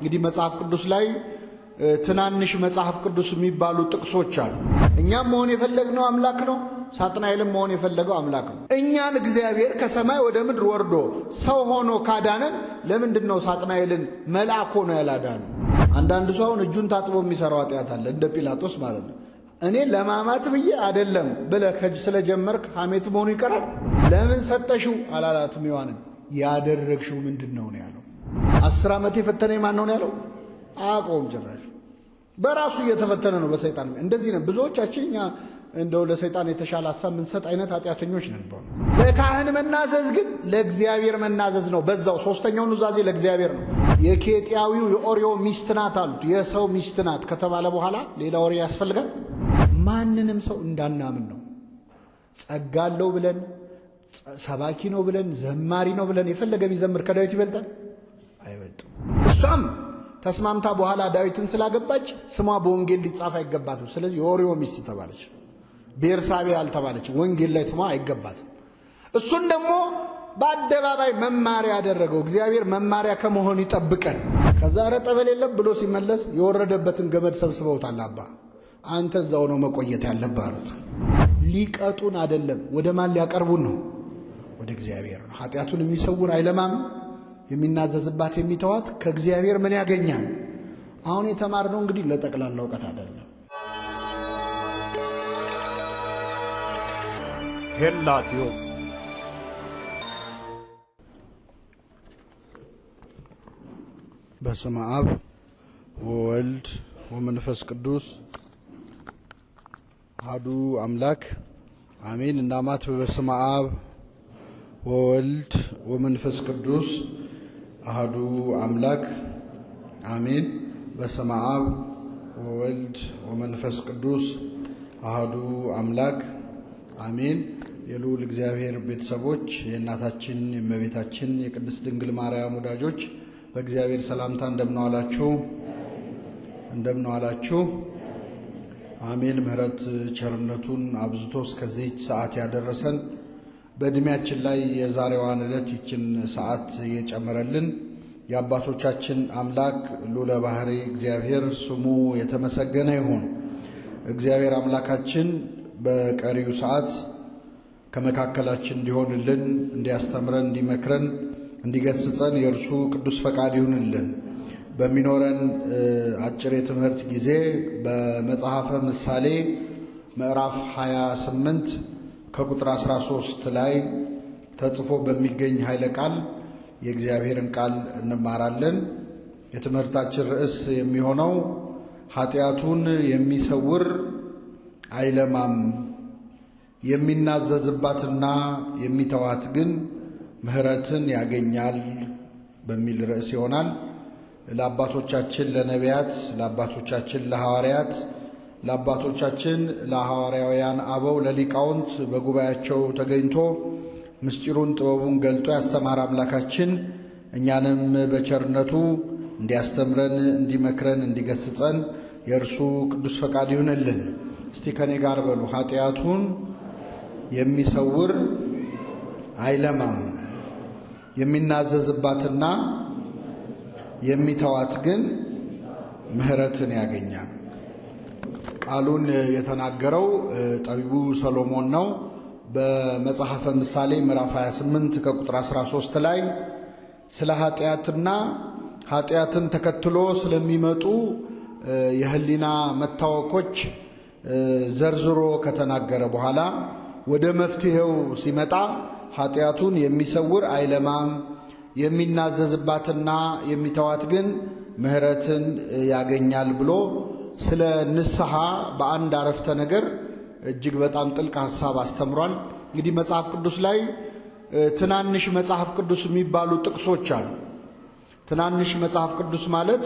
እንግዲህ መጽሐፍ ቅዱስ ላይ ትናንሽ መጽሐፍ ቅዱስ የሚባሉ ጥቅሶች አሉ። እኛም መሆን የፈለግነው አምላክ ነው፣ ሳጥናኤልም መሆን የፈለገው አምላክ ነው። እኛን እግዚአብሔር ከሰማይ ወደ ምድር ወርዶ ሰው ሆኖ ካዳነን ለምንድነው ሳጥናኤልን መልአክ ሆኖ ያላዳነው? አንዳንድ ሰው እጁን ታጥቦ የሚሰራው ኃጢአት አለ፣ እንደ ጲላጦስ ማለት ነው። እኔ ለማማት ብዬ አይደለም ብለህ ስለጀመርክ ሐሜት መሆኑ ይቀራል። ለምን ሰጠሽው አላላትም። ዮሐንን ያደረግሽው ምንድነው ነው ያለው። 10 ዓመት የፈተነኝ ማን ነው ያለው? አቆም ጭራሽ በራሱ እየተፈተነ ነው በሰይጣን። እንደዚህ ነው ብዙዎቻችን እኛ እንደው ለሰይጣን የተሻለ ሐሳብ ምንሰጥ አይነት ኃጢአተኞች ነን። ለካህን መናዘዝ ግን ለእግዚአብሔር መናዘዝ ነው። በዛው ሶስተኛው ኑዛዜ ለእግዚአብሔር ነው። የኬጢያዊው የኦርዮ ሚስት ናት አሉት። የሰው ሚስት ናት ከተባለ በኋላ ሌላ ወሬ ያስፈልጋል? ማንንም ሰው እንዳናምን ነው። ጸጋለው ብለን ሰባኪ ነው ብለን ዘማሪ ነው ብለን የፈለገ ቢዘምር ከዳዊት ይበልጣል? አይበልጥም። እሷም ተስማምታ በኋላ ዳዊትን ስላገባች ስሟ በወንጌል ሊጻፍ አይገባትም። ስለዚህ የኦርዮ ሚስት ተባለች። ቤርሳቤ አልተባለች። ወንጌል ላይ ስሟ አይገባትም። እሱን ደግሞ በአደባባይ መማሪያ ያደረገው እግዚአብሔር መማሪያ ከመሆን ይጠብቀን። ከዛ ረጠበል የለም ብሎ ሲመለስ የወረደበትን ገመድ ሰብስበውታል። አባ አንተ እዛው ነው መቆየት ያለብህ። ሊቀጡን አይደለም፣ ወደ ማን ሊያቀርቡን ነው? ወደ እግዚአብሔር ነው። ኃጢአቱን የሚሰውር አይለማም፣ የሚናዘዝባት የሚተዋት ከእግዚአብሔር ምን ያገኛል? አሁን የተማርነው እንግዲህ ለጠቅላላ ዕውቀት አይደለም። ሄላትዮ በስመ አብ ወወልድ ወመንፈስ ቅዱስ አሐዱ አምላክ አሜን። እናማት በስመ አብ ወወልድ ወመንፈስ ቅዱስ አሐዱ አምላክ አሜን። በስመ አብ ወወልድ ወመንፈስ ቅዱስ አሐዱ አምላክ አሜን። የልዑል እግዚአብሔር ቤተሰቦች፣ የእናታችን የእመቤታችን የቅድስት ድንግል ማርያም ወዳጆች በእግዚአብሔር ሰላምታ እንደምን ዋላችሁ? አሜን። ምሕረት ቸርነቱን አብዝቶ እስከዚህ ሰዓት ያደረሰን በእድሜያችን ላይ የዛሬዋን ዕለት ይችን ሰዓት የጨመረልን የአባቶቻችን አምላክ ልዑለ ባሕርይ እግዚአብሔር ስሙ የተመሰገነ ይሁን። እግዚአብሔር አምላካችን በቀሪው ሰዓት ከመካከላችን እንዲሆንልን፣ እንዲያስተምረን፣ እንዲመክረን፣ እንዲገስጸን የእርሱ ቅዱስ ፈቃድ ይሁንልን። በሚኖረን አጭር የትምህርት ጊዜ በመጽሐፈ ምሳሌ ምዕራፍ 28 ከቁጥር 13 ላይ ተጽፎ በሚገኝ ኃይለ ቃል የእግዚአብሔርን ቃል እንማራለን። የትምህርታችን ርዕስ የሚሆነው ኃጢአቱን የሚሰውር አይለማም፣ የሚናዘዝባትና የሚተዋት ግን ምሕረትን ያገኛል በሚል ርዕስ ይሆናል። ለአባቶቻችን ለነቢያት፣ ለአባቶቻችን ለሐዋርያት፣ ለአባቶቻችን ለሐዋርያውያን አበው፣ ለሊቃውንት በጉባኤያቸው ተገኝቶ ምስጢሩን ጥበቡን ገልጦ ያስተማረ አምላካችን እኛንም በቸርነቱ እንዲያስተምረን፣ እንዲመክረን፣ እንዲገስጸን የእርሱ ቅዱስ ፈቃድ ይሁንልን። እስቲ ከኔ ጋር በሉ። ኃጢአቱን የሚሰውር አይለማም፣ የሚናዘዝባትና የሚተዋት ግን ምሕረትን ያገኛል። ቃሉን የተናገረው ጠቢቡ ሰሎሞን ነው። በመጽሐፈ ምሳሌ ምዕራፍ 28 ከቁጥር 13 ላይ ስለ ኃጢአትና ኃጢአትን ተከትሎ ስለሚመጡ የህሊና መታወኮች ዘርዝሮ ከተናገረ በኋላ ወደ መፍትሄው ሲመጣ ኃጢአቱን የሚሰውር አይለማም፣ የሚናዘዝባትና የሚተዋት ግን ምሕረትን ያገኛል ብሎ ስለ ንስሐ በአንድ አረፍተ ነገር እጅግ በጣም ጥልቅ ሐሳብ አስተምሯል። እንግዲህ መጽሐፍ ቅዱስ ላይ ትናንሽ መጽሐፍ ቅዱስ የሚባሉ ጥቅሶች አሉ። ትናንሽ መጽሐፍ ቅዱስ ማለት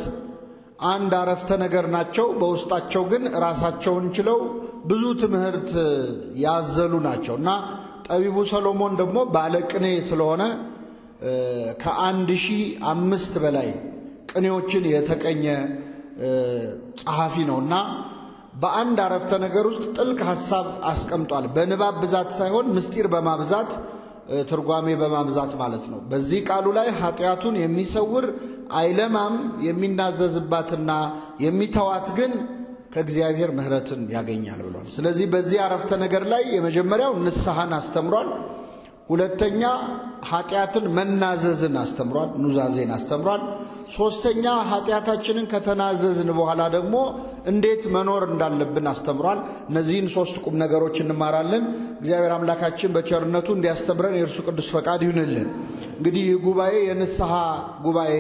አንድ አረፍተ ነገር ናቸው። በውስጣቸው ግን ራሳቸውን ችለው ብዙ ትምህርት ያዘሉ ናቸው እና ጠቢቡ ሰሎሞን ደግሞ ባለቅኔ ስለሆነ ከ1005 በላይ ቅኔዎችን የተቀኘ ጸሐፊ ነውና በአንድ አረፍተ ነገር ውስጥ ጥልቅ ሐሳብ አስቀምጧል። በንባብ ብዛት ሳይሆን ምስጢር በማብዛት ትርጓሜ በማብዛት ማለት ነው። በዚህ ቃሉ ላይ ኃጢአቱን የሚሰውር አይለማም። የሚናዘዝባትና የሚተዋት ግን ከእግዚአብሔር ምሕረትን ያገኛል ብሏል። ስለዚህ በዚህ አረፍተ ነገር ላይ የመጀመሪያው ንስሐን አስተምሯል። ሁለተኛ ኃጢአትን መናዘዝን አስተምሯል፣ ኑዛዜን አስተምሯል። ሶስተኛ ኃጢአታችንን ከተናዘዝን በኋላ ደግሞ እንዴት መኖር እንዳለብን አስተምሯል። እነዚህን ሶስት ቁም ነገሮች እንማራለን። እግዚአብሔር አምላካችን በቸርነቱ እንዲያስተምረን የእርሱ ቅዱስ ፈቃድ ይሁንልን። እንግዲህ ይህ ጉባኤ የንስሐ ጉባኤ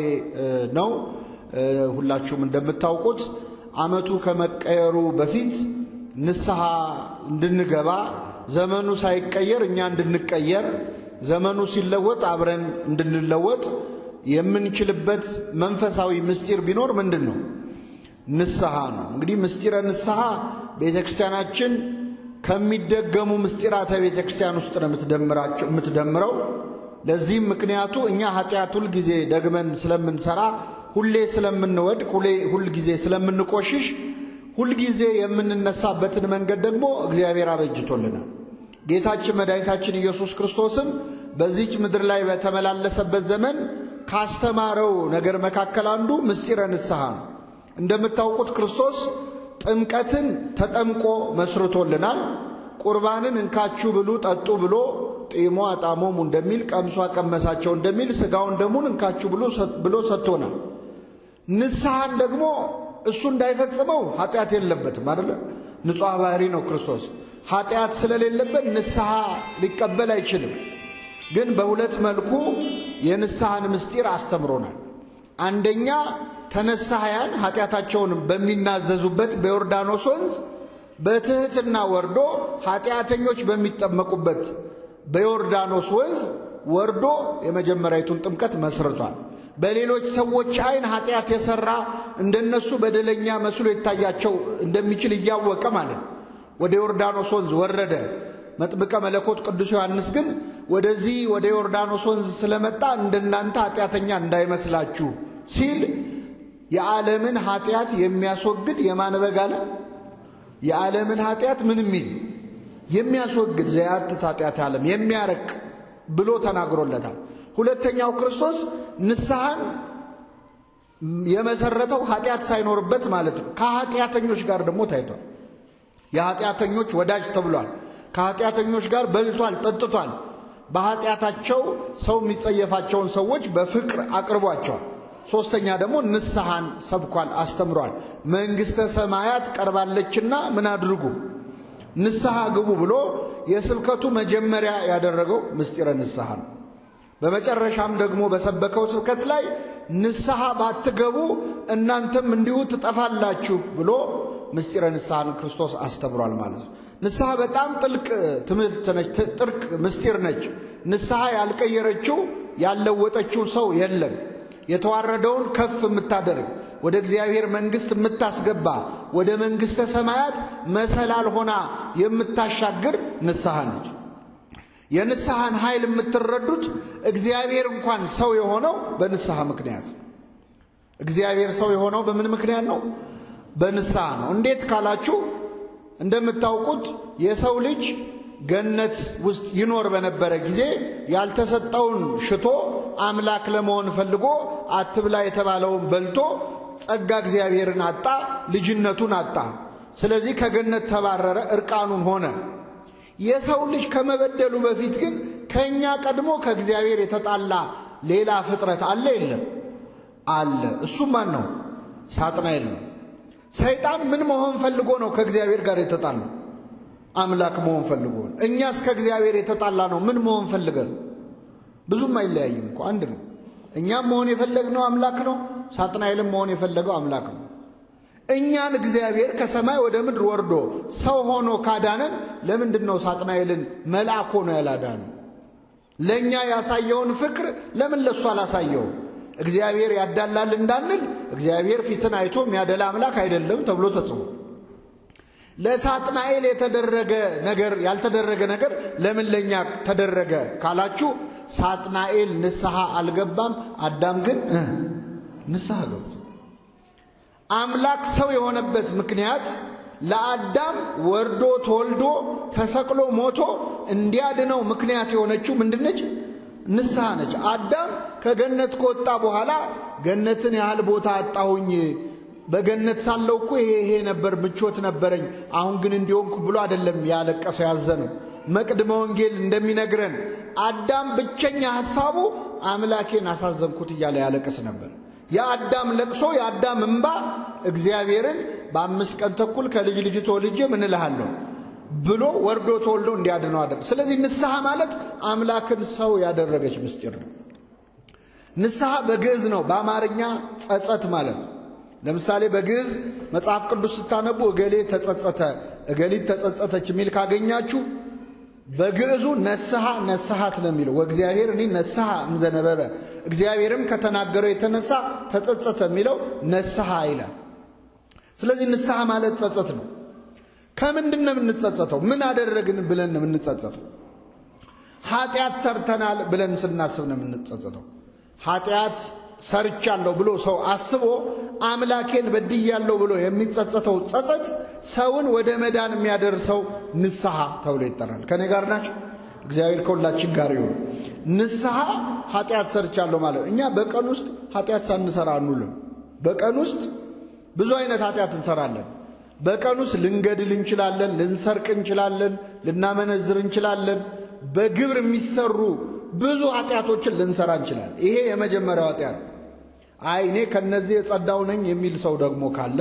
ነው። ሁላችሁም እንደምታውቁት ዓመቱ ከመቀየሩ በፊት ንስሐ እንድንገባ ዘመኑ ሳይቀየር እኛ እንድንቀየር ዘመኑ ሲለወጥ አብረን እንድንለወጥ የምንችልበት መንፈሳዊ ምስጢር ቢኖር ምንድነው? ንስሐ ነው። እንግዲህ ምስጢረ ንስሐ ቤተክርስቲያናችን ከሚደገሙ ምስጢራተ ቤተክርስቲያን ውስጥ ነው የምትደምረው። ለዚህም ምክንያቱ እኛ ኃጢአት ሁል ጊዜ ደግመን ስለምንሰራ፣ ሁሌ ስለምንወድቅ፣ ሁል ጊዜ ስለምንቆሽሽ፣ ሁል ጊዜ የምንነሳበትን መንገድ ደግሞ እግዚአብሔር አበጅቶልናል። ጌታችን መድኃኒታችን ኢየሱስ ክርስቶስም በዚህች ምድር ላይ በተመላለሰበት ዘመን ካስተማረው ነገር መካከል አንዱ ምስጢረ ንስሐ ነው። እንደምታውቁት ክርስቶስ ጥምቀትን ተጠምቆ መስርቶልናል። ቁርባንን እንካችሁ ብሉ ጠጡ ብሎ ጢሞ አጣሞሙ እንደሚል ቀምሷ ቀመሳቸው እንደሚል ስጋውን ደሙን እንካችሁ ብሎ ሰጥቶናል። ንስሐን ደግሞ እሱ እንዳይፈጽመው ኃጢአት የለበትም አይደል? ንጹሕ ባህሪ ነው ክርስቶስ። ኃጢአት ስለሌለበት ንስሐ ሊቀበል አይችልም። ግን በሁለት መልኩ የንስሐን ምስጢር አስተምሮናል። አንደኛ ተነሳያን ኃጢአታቸውን በሚናዘዙበት በዮርዳኖስ ወንዝ በትህትና ወርዶ ኃጢአተኞች በሚጠመቁበት በዮርዳኖስ ወንዝ ወርዶ የመጀመሪያዊቱን ጥምቀት መስርቷል። በሌሎች ሰዎች አይን ኃጢአት የሰራ እንደነሱ በደለኛ መስሎ ይታያቸው እንደሚችል እያወቀ ማለት ወደ ዮርዳኖስ ወንዝ ወረደ። መጥምቀ መለኮት ቅዱስ ዮሐንስ ግን ወደዚህ ወደ ዮርዳኖስ ወንዝ ስለመጣ እንደናንተ ኃጢአተኛ እንዳይመስላችሁ ሲል የዓለምን ኃጢአት የሚያስወግድ የማን በግ አለ? የዓለምን ኃጢአት ምን የሚል የሚያስወግድ ዘያትት ኃጢአት ዓለም የሚያረቅ ብሎ ተናግሮለታል። ሁለተኛው ክርስቶስ ንስሐን የመሰረተው ኃጢአት ሳይኖርበት ማለት ነው። ከኃጢአተኞች ጋር ደግሞ ታይቷል። የኃጢአተኞች ወዳጅ ተብሏል። ከኃጢአተኞች ጋር በልቷል፣ ጠጥቷል። በኃጢአታቸው ሰው የሚጸየፋቸውን ሰዎች በፍቅር አቅርቧቸዋል። ሶስተኛ ደግሞ ንስሐን ሰብኳል፣ አስተምሯል። መንግሥተ ሰማያት ቀርባለችና ምን አድርጉ? ንስሐ ግቡ ብሎ የስብከቱ መጀመሪያ ያደረገው ምስጢረ ንስሐ ነው። በመጨረሻም ደግሞ በሰበከው ስብከት ላይ ንስሐ ባትገቡ እናንተም እንዲሁ ትጠፋላችሁ ብሎ ምስጢረ ንስሐን ክርስቶስ አስተምሯል ማለት ነው። ንስሐ በጣም ጥልቅ ትምህርት ነች፣ ጥልቅ ምስጢር ነች። ንስሐ ያልቀየረችው ያለወጠችው ሰው የለም። የተዋረደውን ከፍ የምታደርግ ወደ እግዚአብሔር መንግሥት የምታስገባ ወደ መንግሥተ ሰማያት መሰላል ሆና የምታሻግር ንስሐ ነች። የንስሐን ኃይል የምትረዱት እግዚአብሔር እንኳን ሰው የሆነው በንስሐ ምክንያት። እግዚአብሔር ሰው የሆነው በምን ምክንያት ነው? በንስሐ ነው። እንዴት ካላችሁ እንደምታውቁት የሰው ልጅ ገነት ውስጥ ይኖር በነበረ ጊዜ ያልተሰጠውን ሽቶ አምላክ ለመሆን ፈልጎ አትብላ የተባለውን በልቶ ጸጋ እግዚአብሔርን አጣ፣ ልጅነቱን አጣ። ስለዚህ ከገነት ተባረረ፣ እርቃኑን ሆነ። የሰው ልጅ ከመበደሉ በፊት ግን ከኛ ቀድሞ ከእግዚአብሔር የተጣላ ሌላ ፍጥረት አለ የለም? አለ። እሱም ማን ነው? ሳጥናኤል ነው። ሰይጣን ምን መሆን ፈልጎ ነው ከእግዚአብሔር ጋር የተጣላ? አምላክ መሆን ፈልጎ ነው። እኛስ ከእግዚአብሔር የተጣላ ነው ምን መሆን ፈልገን? ብዙም አይለያይም እኮ አንድ ነው። እኛም መሆን የፈለግነው አምላክ ነው። ሳጥናኤልም መሆን የፈለገው አምላክ ነው። እኛን እግዚአብሔር ከሰማይ ወደ ምድር ወርዶ ሰው ሆኖ ካዳነን ለምንድን ነው ሳጥናኤልን መልአክ ሆኖ ያላዳነው? ለእኛ ያሳየውን ፍቅር ለምን ለሱ አላሳየው? እግዚአብሔር ያዳላል እንዳንል እግዚአብሔር ፊትን አይቶ የሚያደላ አምላክ አይደለም ተብሎ ተጽፎ፣ ለሳጥናኤል የተደረገ ነገር ያልተደረገ ነገር ለምን ለኛ ተደረገ ካላችሁ ሳጥናኤል ንስሐ አልገባም፣ አዳም ግን ንስሐ ገባ። አምላክ ሰው የሆነበት ምክንያት ለአዳም ወርዶ ተወልዶ ተሰቅሎ ሞቶ እንዲያድነው ምክንያት የሆነችው ምንድነች? ንስሐ ነች። አዳም ከገነት ከወጣ በኋላ ገነትን ያህል ቦታ አጣሁኝ፣ በገነት ሳለው እኮ ይሄ ነበር ምቾት ነበረኝ፣ አሁን ግን እንዲሆንኩ ብሎ አይደለም ያለቀሰው ያዘነው። መቅድመ ወንጌል እንደሚነግረን አዳም ብቸኛ ሐሳቡ አምላኬን አሳዘንኩት እያለ ያለቀስ ነበር። የአዳም ለቅሶ የአዳም እንባ እግዚአብሔርን በ5 ቀን ተኩል ከልጅ ልጅ ተወልጄ ምን እልሃለሁ ብሎ ወርዶ ተወልዶ እንዲያድነው አደረገ። ስለዚህ ንስሐ ማለት አምላክን ሰው ያደረገች ምስጢር ነው። ንስሐ በግዕዝ ነው፣ በአማርኛ ጸጸት ማለት ነው። ለምሳሌ በግዕዝ መጽሐፍ ቅዱስ ስታነቡ እገሌ ተጸጸተ፣ እገሊት ተጸጸተች የሚል ካገኛችሁ በግዕዙ ነስሐ ነስሐት ነው የሚለው። ወእግዚአብሔር እኔ ነስሐ እምዘነበበ፣ እግዚአብሔርም ከተናገረው የተነሳ ተጸጸተ የሚለው ነስሐ ይላል። ስለዚህ ንስሐ ማለት ጸጸት ነው። ከምንድን ነው የምንጸጸተው? ምን አደረግን ብለን ነው የምንጸጸተው? ኃጢአት ሰርተናል ብለን ስናስብ ነው የምንጸጸተው። ኃጢአት ሰርቻለሁ ብሎ ሰው አስቦ አምላኬን በድያለሁ ብሎ የሚጸጸተው ጸጸት ሰውን ወደ መዳን የሚያደርሰው ንስሐ ተብሎ ይጠራል። ከኔ ጋር ናችሁ? እግዚአብሔር ከሁላችን ጋር ይሁን። ንስሐ ኃጢአት ሰርቻለሁ ማለት እኛ በቀን ውስጥ ኃጢአት ሳንሰራ አንውልም። በቀን ውስጥ ብዙ አይነት ኃጢአት እንሰራለን። በቀን ውስጥ ልንገድል እንችላለን፣ ልንሰርቅ እንችላለን፣ ልናመነዝር እንችላለን። በግብር የሚሰሩ ብዙ ኃጢአቶችን ልንሰራ እንችላለን። ይሄ የመጀመሪያው ኃጢአት። አይ እኔ ከነዚህ የጸዳው ነኝ የሚል ሰው ደግሞ ካለ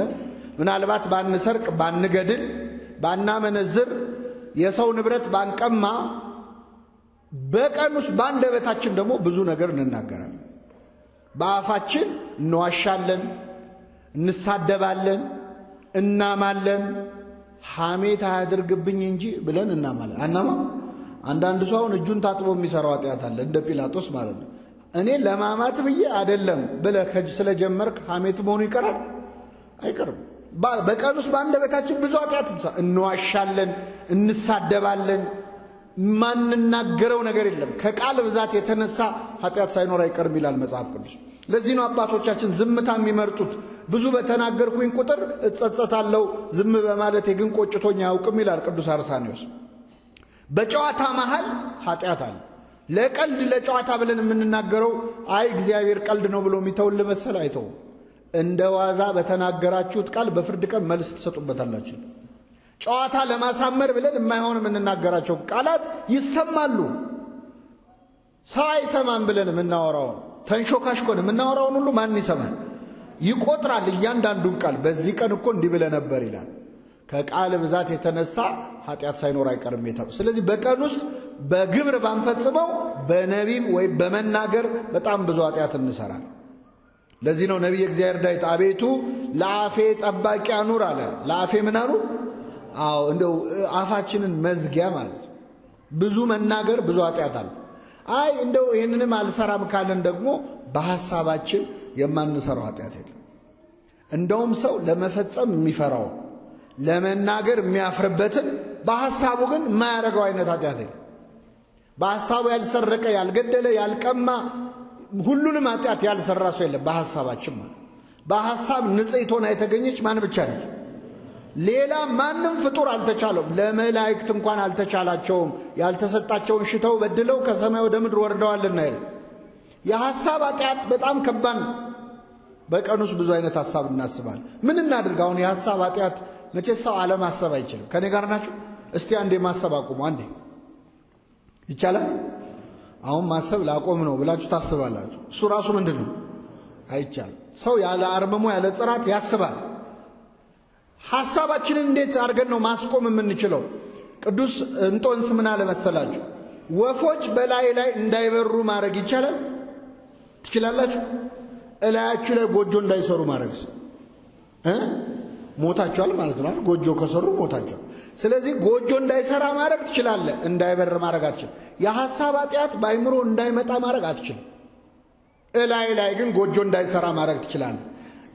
ምናልባት ባንሰርቅ፣ ባንገድል፣ ባናመነዝር፣ የሰው ንብረት ባንቀማ በቀን ውስጥ በአንደበታችን ደግሞ ብዙ ነገር እንናገራለን። በአፋችን እንዋሻለን፣ እንሳደባለን፣ እናማለን። ሐሜት አያድርግብኝ እንጂ ብለን እናማለን። አናማ አንዳንድ ሰው አሁን እጁን ታጥቦ የሚሰራው ኃጢአት አለ፣ እንደ ጲላጦስ ማለት ነው። እኔ ለማማት ብዬ አይደለም ብለህ ስለጀመርክ ሐሜት መሆኑ ይቀራል? አይቀርም። በቀን ውስጥ በአንደበታችን ብዙ ኃጢአት እንዋሻለን፣ እንሳደባለን። ማንናገረው ነገር የለም። ከቃል ብዛት የተነሳ ኃጢአት ሳይኖር አይቀርም ይላል መጽሐፍ ቅዱስ። ለዚህ ነው አባቶቻችን ዝምታ የሚመርጡት። ብዙ በተናገርኩኝ ቁጥር እጸጸታለሁ፣ ዝም በማለቴ ግን ቆጭቶኝ አያውቅም ይላል ቅዱስ አርሳኔዎስ። በጨዋታ መሃል ኃጢአት አለ። ለቀልድ ለጨዋታ ብለን የምንናገረው አይ እግዚአብሔር ቀልድ ነው ብሎ የሚተውል መሰል አይተው። እንደ ዋዛ በተናገራችሁት ቃል በፍርድ ቀን መልስ ትሰጡበታላችሁ። ጨዋታ ለማሳመር ብለን የማይሆን የምንናገራቸው ቃላት ይሰማሉ። ሰው አይሰማም ብለን የምናወራው ተንሾካሽኮን የምናወራውን ሁሉ ማን ይሰማል? ይቆጥራል እያንዳንዱን ቃል። በዚህ ቀን እኮ እንዲህ ብለህ ነበር ይላል። ከቃል ብዛት የተነሳ ኃጢአት ሳይኖር አይቀርም የተባለው። ስለዚህ በቀን ውስጥ በግብር ባንፈጽመው በነቢብ ወይም በመናገር በጣም ብዙ ኃጢአት እንሰራለን። ለዚህ ነው ነቢይ እግዚአብሔር ዳዊት አቤቱ ለአፌ ጠባቂ አኑር አለ። ለአፌ ምን አኑር? አዎ እንደው አፋችንን መዝጊያ ማለት ብዙ መናገር ብዙ ኃጢአት አለ። አይ እንደው ይህንንም አልሰራም ካለን ደግሞ በሐሳባችን የማንሰራው ኃጢአት የለም። እንደውም ሰው ለመፈጸም የሚፈራው ለመናገር የሚያፍርበትን በሐሳቡ ግን የማያደርገው አይነት ኃጢአት የለም። በሐሳቡ ያልሰረቀ፣ ያልገደለ፣ ያልቀማ ሁሉንም ኃጢአት ያልሰራ ሰው የለም። በሐሳባችን ማለት በሐሳብ ንጽሕት ሆና የተገኘች ማን ብቻ ነች? ሌላ ማንም ፍጡር አልተቻለውም። ለመላእክት እንኳን አልተቻላቸውም። ያልተሰጣቸውን ሽተው በድለው ከሰማይ ወደ ምድር ወርደዋልና ይላል። የሐሳብ ኃጢአት በጣም ከባድ ነው። በቀን ውስጥ ብዙ አይነት ሐሳብ እናስባለን። ምን እናድርግ? አሁን የሐሳብ ኃጢአት መቼስ ሰው አለማሰብ አይችልም። ከኔ ጋር ናችሁ? እስቲ አንዴ ማሰብ አቁሙ። አንዴ ይቻላል? አሁን ማሰብ ላቆም ነው ብላችሁ ታስባላችሁ። እሱ ራሱ ምንድን ነው? አይቻልም። ሰው ያለ አርምሞ ያለ ጽራት ያስባል። ሐሳባችንን እንዴት አድርገን ነው ማስቆም የምንችለው? ቅዱስ እንጦንስ ምን አለ መሰላችሁ? ወፎች በላይ ላይ እንዳይበሩ ማድረግ ይቻላል? ትችላላችሁ? እላያችሁ ላይ ጎጆ እንዳይሰሩ ማድረግ ሞታችኋል ማለት ነው። ጎጆ ከሰሩ ሞታችኋል። ስለዚህ ጎጆ እንዳይሰራ ማድረግ ትችላለህ፣ እንዳይበር ማድረግ አትችልም። የሐሳብ ኃጢአት በአይምሮ እንዳይመጣ ማድረግ አትችልም። እላይ ላይ ግን ጎጆ እንዳይሰራ ማድረግ ትችላለህ።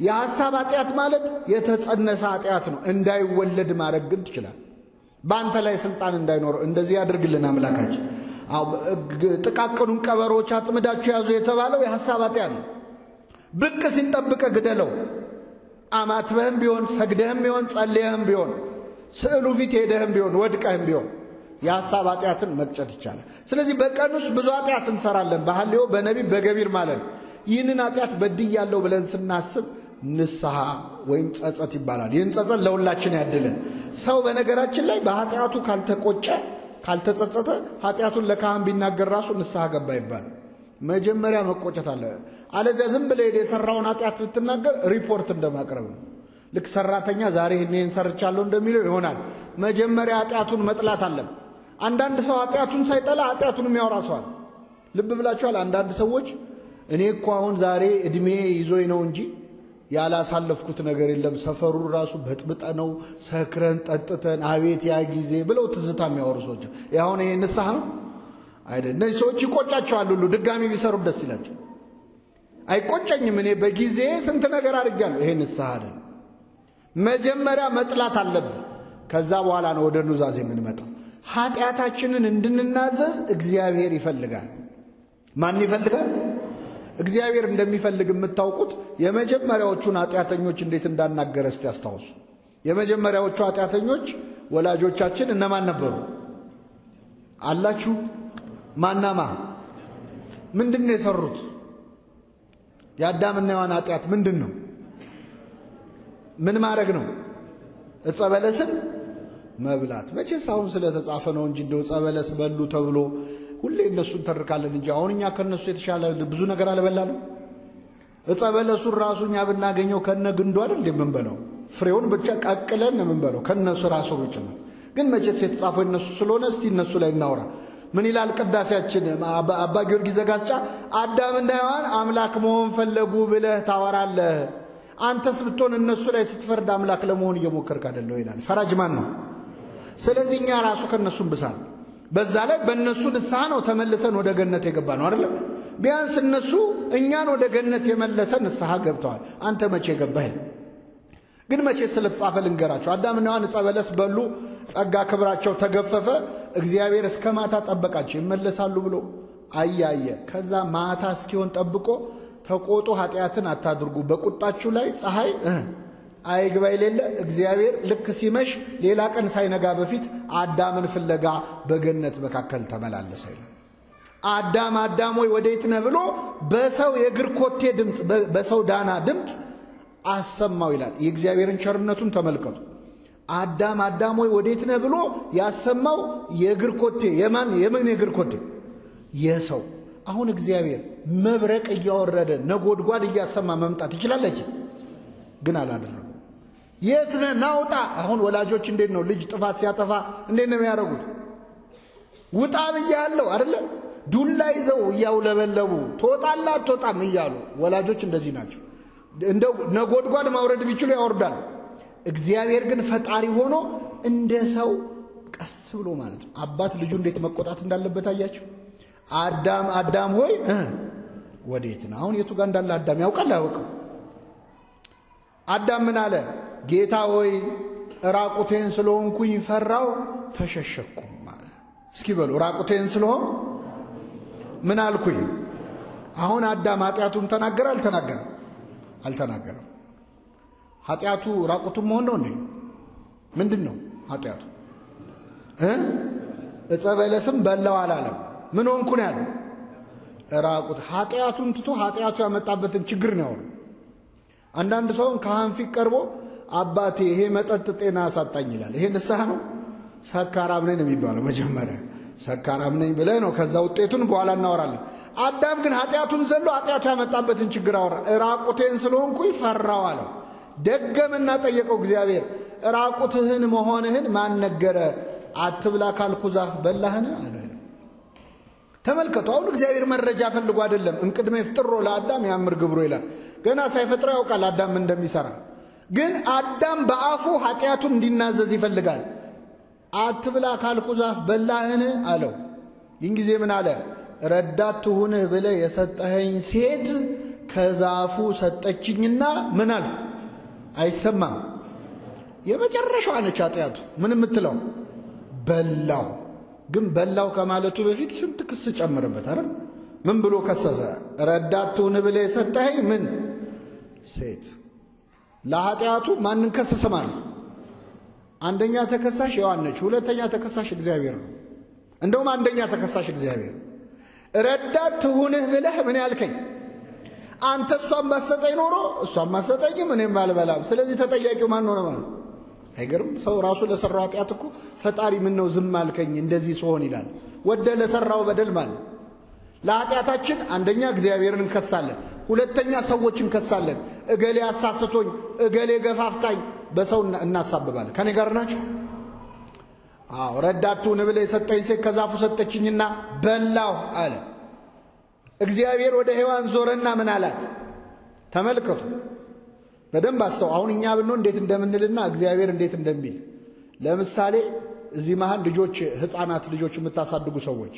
የሐሳብ ኃጢአት ማለት የተጸነሰ ኃጢአት ነው። እንዳይወለድ ማድረግ ግን ትችላለህ። በአንተ ላይ ስልጣን እንዳይኖር እንደዚህ ያድርግልን አምላካችን። ጥቃቅኑን ቀበሮች አጥምዳችሁ ያዙ የተባለው የሐሳብ ኃጢአት ነው። ብቅ ሲንጠብቀ ግደለው። አማትበህም ቢሆን ሰግደህም ቢሆን ጸልየህም ቢሆን ስዕሉ ፊት ሄደህም ቢሆን ወድቀህም ቢሆን የሐሳብ ኃጢአትን መቅጨት ይቻላል። ስለዚህ በቀን ውስጥ ብዙ ኃጢአት እንሰራለን፣ በሐልዮ በነቢብ በገቢር ማለት ነው። ይህንን ኃጢአት በድያለሁ ብለን ስናስብ ንስሐ ወይም ጸጸት ይባላል። ይህን ጸጸት ለሁላችን ያድልን። ሰው በነገራችን ላይ በኃጢአቱ ካልተቆጨ ካልተጸጸተ ኃጢአቱን ለካህን ቢናገር ራሱ ንስሐ ገባ ይባላል። መጀመሪያ መቆጨት አለ። አለዚያ ዝም ብለህ የሰራውን ኃጢአት ብትናገር ሪፖርት እንደማቅረብ ነው። ልክ ሰራተኛ ዛሬ እኔን ሰርቻለሁ እንደሚለው ይሆናል። መጀመሪያ ኃጢአቱን መጥላት አለ። አንዳንድ ሰው ኃጢአቱን ሳይጠላ ኃጢአቱን የሚያወራ ሰው አለ። ልብ ብላችኋል? አንዳንድ ሰዎች እኔ እኮ አሁን ዛሬ እድሜ ይዞኝ ነው እንጂ ያላሳለፍኩት ነገር የለም፣ ሰፈሩ ራሱ በጥብጠ ነው፣ ሰክረን ጠጥተን አቤት ያ ጊዜ ብለው ትዝታ የሚያወሩ ሰዎች። ያሁን ይሄ ንስሐ ነው አይደል? እነዚህ ሰዎች ይቆጫቸዋል ሁሉ ድጋሚ ቢሰሩ ደስ ይላቸው። አይቆጨኝም እኔ በጊዜ ስንት ነገር አድርጋለሁ። ይሄ ንስሐ አይደል። መጀመሪያ መጥላት አለብን። ከዛ በኋላ ነው ወደ ኑዛዜ የምንመጣው። ኃጢአታችንን እንድንናዘዝ እግዚአብሔር ይፈልጋል። ማን ይፈልጋል? እግዚአብሔር እንደሚፈልግ የምታውቁት የመጀመሪያዎቹን ኃጢአተኞች እንዴት እንዳናገረ እስቲ አስታውሱ። የመጀመሪያዎቹ ኃጢአተኞች ወላጆቻችን እነማን ነበሩ አላችሁ? ማናማ ምንድነው የሰሩት? የአዳምና የሔዋን ኃጢአት ምንድነው? ምን ማድረግ ነው? ዕፀ በለስን መብላት። መቼስ አሁን ስለተጻፈ ነው እንጂ እንደው ዕፀ በለስ በሉ ተብሎ ሁሌ እነሱን ተርካለን እንጂ አሁን እኛ ከነሱ የተሻለ ብዙ ነገር አልበላንም። ዕፀ በለሱን ራሱ እኛ ብናገኘው ከነ ግንዱ አይደል እንደምንበላው፣ ፍሬውን ብቻ ቀቅለን ነው የምንበላው ከነሱ ራሱ ሩጭ ነው። ግን መቼስ የተጻፈው እነሱ ስለሆነ እስቲ እነሱ ላይ እናውራ። ምን ይላል ቅዳሴያችን? አባ ጊዮርጊስ ዘጋስጫ አዳምና ሔዋን አምላክ መሆን ፈለጉ ብለህ ታወራለህ፣ አንተስ ብትሆን እነሱ ላይ ስትፈርድ አምላክ ለመሆን እየሞከርክ አይደለም ይላል። ፈራጅ ማን ነው? ስለዚህ እኛ ራሱ ከነሱም ብሳል። በዛ ላይ በእነሱ ንስሐ ነው ተመልሰን ወደ ገነት የገባ ነው አይደል? ቢያንስ እነሱ እኛን ወደ ገነት የመለሰ ንስሐ ገብተዋል። አንተ መቼ ገባህ? ግን መቼ ስለተጻፈ ልንገራቸው። አዳምና ሔዋን ዕፀ በለስ በሉ፣ ጸጋ ክብራቸው ተገፈፈ። እግዚአብሔር እስከ ማታ ጠበቃቸው ይመለሳሉ ብሎ አያየ። ከዛ ማታ እስኪሆን ጠብቆ ተቆጡ፣ ኃጢአትን አታድርጉ፣ በቁጣችሁ ላይ ፀሐይ አይግባ ይሌለ እግዚአብሔር ልክ ሲመሽ ሌላ ቀን ሳይነጋ በፊት አዳምን ፍለጋ በገነት መካከል ተመላለሰ ይላል። አዳም አዳም ሆይ ወዴት ነህ ብሎ በሰው የእግር ኮቴ ድምፅ፣ በሰው ዳና ድምፅ አሰማው ይላል። የእግዚአብሔርን ቸርነቱን ተመልከቱ። አዳም አዳም ሆይ ወዴት ነህ ብሎ ያሰማው የእግር ኮቴ የማን የእግር ኮቴ? የሰው። አሁን እግዚአብሔር መብረቅ እያወረደ ነጎድጓድ እያሰማ መምጣት ይችላለች? ግን አላደረገው። የት ነህ ናውጣ። አሁን ወላጆች እንዴት ነው ልጅ ጥፋት ሲያጠፋ እንዴት ነው የሚያደርጉት? ውጣ ብያለሁ አይደለ? ዱላ ይዘው እያውለበለቡ ትወጣለህ አትወጣም እያሉ ወላጆች እንደዚህ ናቸው። እንደው ነጎድጓድ ማውረድ ቢችሉ ያወርዳል። እግዚአብሔር ግን ፈጣሪ ሆኖ እንደ ሰው ቀስ ብሎ ማለት ነው። አባት ልጁ እንዴት መቆጣት እንዳለበት አያችሁ? አዳም አዳም ሆይ ወዴት ነህ? አሁን የቱ ጋር እንዳለ አዳም ያውቃል አያውቅም? አዳም ምን አለ? ጌታ ሆይ ራቁቴን ስለሆንኩኝ ፈራው ተሸሸኩም ማለት። እስኪ በሉ ራቁቴን ስለሆን ምን አልኩኝ? አሁን አዳም ኃጢአቱን ተናገረ አልተናገረም? አልተናገረም። ኃጢአቱ ራቁቱን መሆን ነው እንዴ? ምንድነው ኃጢአቱ? ዕፀ በለስም በላው አላለም። ምን ሆንኩ ነው ያለው? ራቁት። ኃጢአቱን ትቶ ኃጢአቱ ያመጣበትን ችግር ነው ያወራው። አንዳንድ ሰውን ካህን ፊት ቀርቦ አባቴ ይሄ መጠጥ ጤና አሳጣኝ ይላል። ይሄ ንስሐ ነው? ሰካራም ነኝ ነው የሚባለው። መጀመሪያ ሰካራም ነኝ ብለህ ነው፣ ከዛ ውጤቱን በኋላ እናወራለን። አዳም ግን ኃጢአቱን ዘሎ ኃጢአቱ ያመጣበትን ችግር አወራ። ራቁቴን ስለሆንኩኝ ፈራው አለው። ደገምና ጠየቀው እግዚአብሔር፣ ራቁትህን መሆንህን ማን ነገረ? አትብላ ካልኩ ዛፍ በላህን አለ። ተመልከቱ። አሁን እግዚአብሔር መረጃ ፈልጎ አይደለም። እምቅድመ ይፍጥሮ ለአዳም ያምር ግብሮ ይላል። ገና ሳይፈጥረው ያውቃል አዳም እንደሚሰራ። ግን አዳም በአፉ ኃጢአቱን እንዲናዘዝ ይፈልጋል። አትብላ ካልኩ ዛፍ በላህን አለው። ይህን ጊዜ ምን አለ? ረዳት ትሁንህ ብለህ የሰጠኸኝ ሴት ከዛፉ ሰጠችኝና ምን አልኩ? አይሰማም። የመጨረሻዋ ነች ኃጢአቱ። ምን የምትለው? በላው። ግን በላው ከማለቱ በፊት ስንት ክስ ጨምርበት አይደል? ምን ብሎ ከሰሰ? ረዳት ትሁን ብለህ የሰጠኸኝ ምን ሴት። ለኃጢአቱ ማንን ከሰሰ ማለት? አንደኛ ተከሳሽ ሔዋን ነች። ሁለተኛ ተከሳሽ እግዚአብሔር ነው። እንደውም አንደኛ ተከሳሽ እግዚአብሔር ረዳት ትሁንህ ብለህ ምን ያልከኝ አንተ እሷን ባሰጠኝ ኖሮ እሷን ማሰጠኝም እኔም አልበላም። ስለዚህ ተጠያቂው ማን ነው ማለት አይገርም? ሰው ራሱ ለሰራው ኃጢአት እኮ ፈጣሪ ምን ነው ዝም አልከኝ እንደዚህ ሲሆን ይላል። ወደ ለሰራው በደል ማለት ለኃጢአታችን አንደኛ እግዚአብሔርን እንከሳለን፣ ሁለተኛ ሰዎችን እንከሳለን። እገሌ አሳስቶኝ እገሌ ገፋፍታኝ በሰው እናሳብባለን። ከኔ ጋር ናችሁ? አዎ ረዳቱን ብለህ የሰጠኝ ሴት ከዛፉ ሰጠችኝና በላው አለ። እግዚአብሔር ወደ ሔዋን ዞረና ምን አላት? ተመልከቱ በደንብ አስተው። አሁን እኛ ብንሆን እንዴት እንደምንልና እግዚአብሔር እንዴት እንደሚል ለምሳሌ እዚህ መሃል ልጆች ህፃናት ልጆች የምታሳድጉ ሰዎች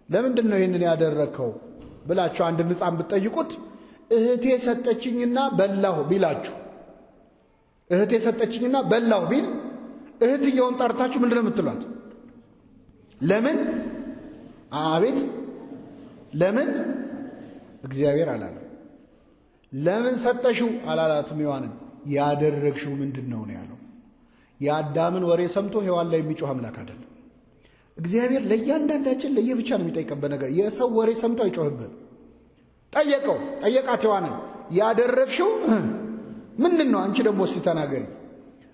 ለምንድን ነው ይሄንን ያደረከው ብላችሁ አንድ ህፃን ብትጠይቁት እህቴ ሰጠችኝና በላሁ ቢላችሁ እህቴ ሰጠችኝና በላሁ ቢል እህትየውን ጠርታችሁ ምንድነው የምትሏት? ለምን? አቤት ለምን? እግዚአብሔር አላለ። ለምን ሰጠሽው አላላትም። ሔዋንን ያደረግሽው ምንድነው ነው ያለው። የአዳምን ወሬ ሰምቶ ሔዋን ላይ የሚጮህ አምላክ አይደለም። እግዚአብሔር ለእያንዳንዳችን ለየብቻ ነው የሚጠይቀበት ነገር። የሰው ወሬ ሰምቶ አይጮህብህም። ጠየቃት ሔዋንን ያደረግሽው ምንድነው? አንቺ ደግሞ እስቲ ተናገሪ።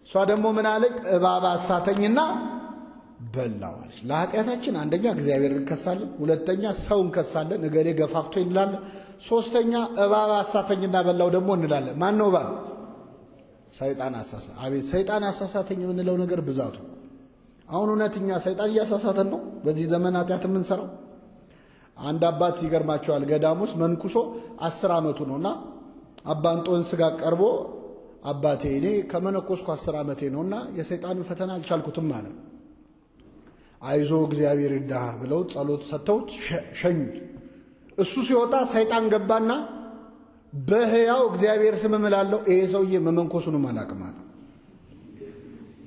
እሷ ደግሞ ምን አለች? እባብ አሳተኝና በላው አለች። ለኃጢአታችን አንደኛ እግዚአብሔር እንከሳለን፣ ሁለተኛ ሰው እንከሳለን፣ እገሌ ገፋፍቶ እንላለን፣ ሶስተኛ እባብ አሳተኝና በላው ደግሞ እንላለን። ማን ነው እባብ? ሰይጣን አሳሳ። አቤት ሰይጣን አሳሳተኝ የምንለው ነገር ብዛቱ። አሁን እውነተኛ ሰይጣን እያሳሳተን ነው በዚህ ዘመን ኃጢአት የምንሰራው። አንድ አባት ይገርማቸዋል ገዳም ውስጥ መንኩሶ 10 ዓመቱ ነውና አባ እንጦንስ ጋር ቀርቦ አባቴ እኔ ከመነኮስኩ 10 ዓመቴ ነውና የሰይጣንን ፈተና አልቻልኩትም አለ። አይዞ እግዚአብሔር ይርዳህ ብለው ጸሎት ሰጥተውት ሸኙት። እሱ ሲወጣ ሰይጣን ገባና በሕያው እግዚአብሔር ስም እምላለሁ ይሄ ሰውዬ መመንኮሱንም አላቅም አለ።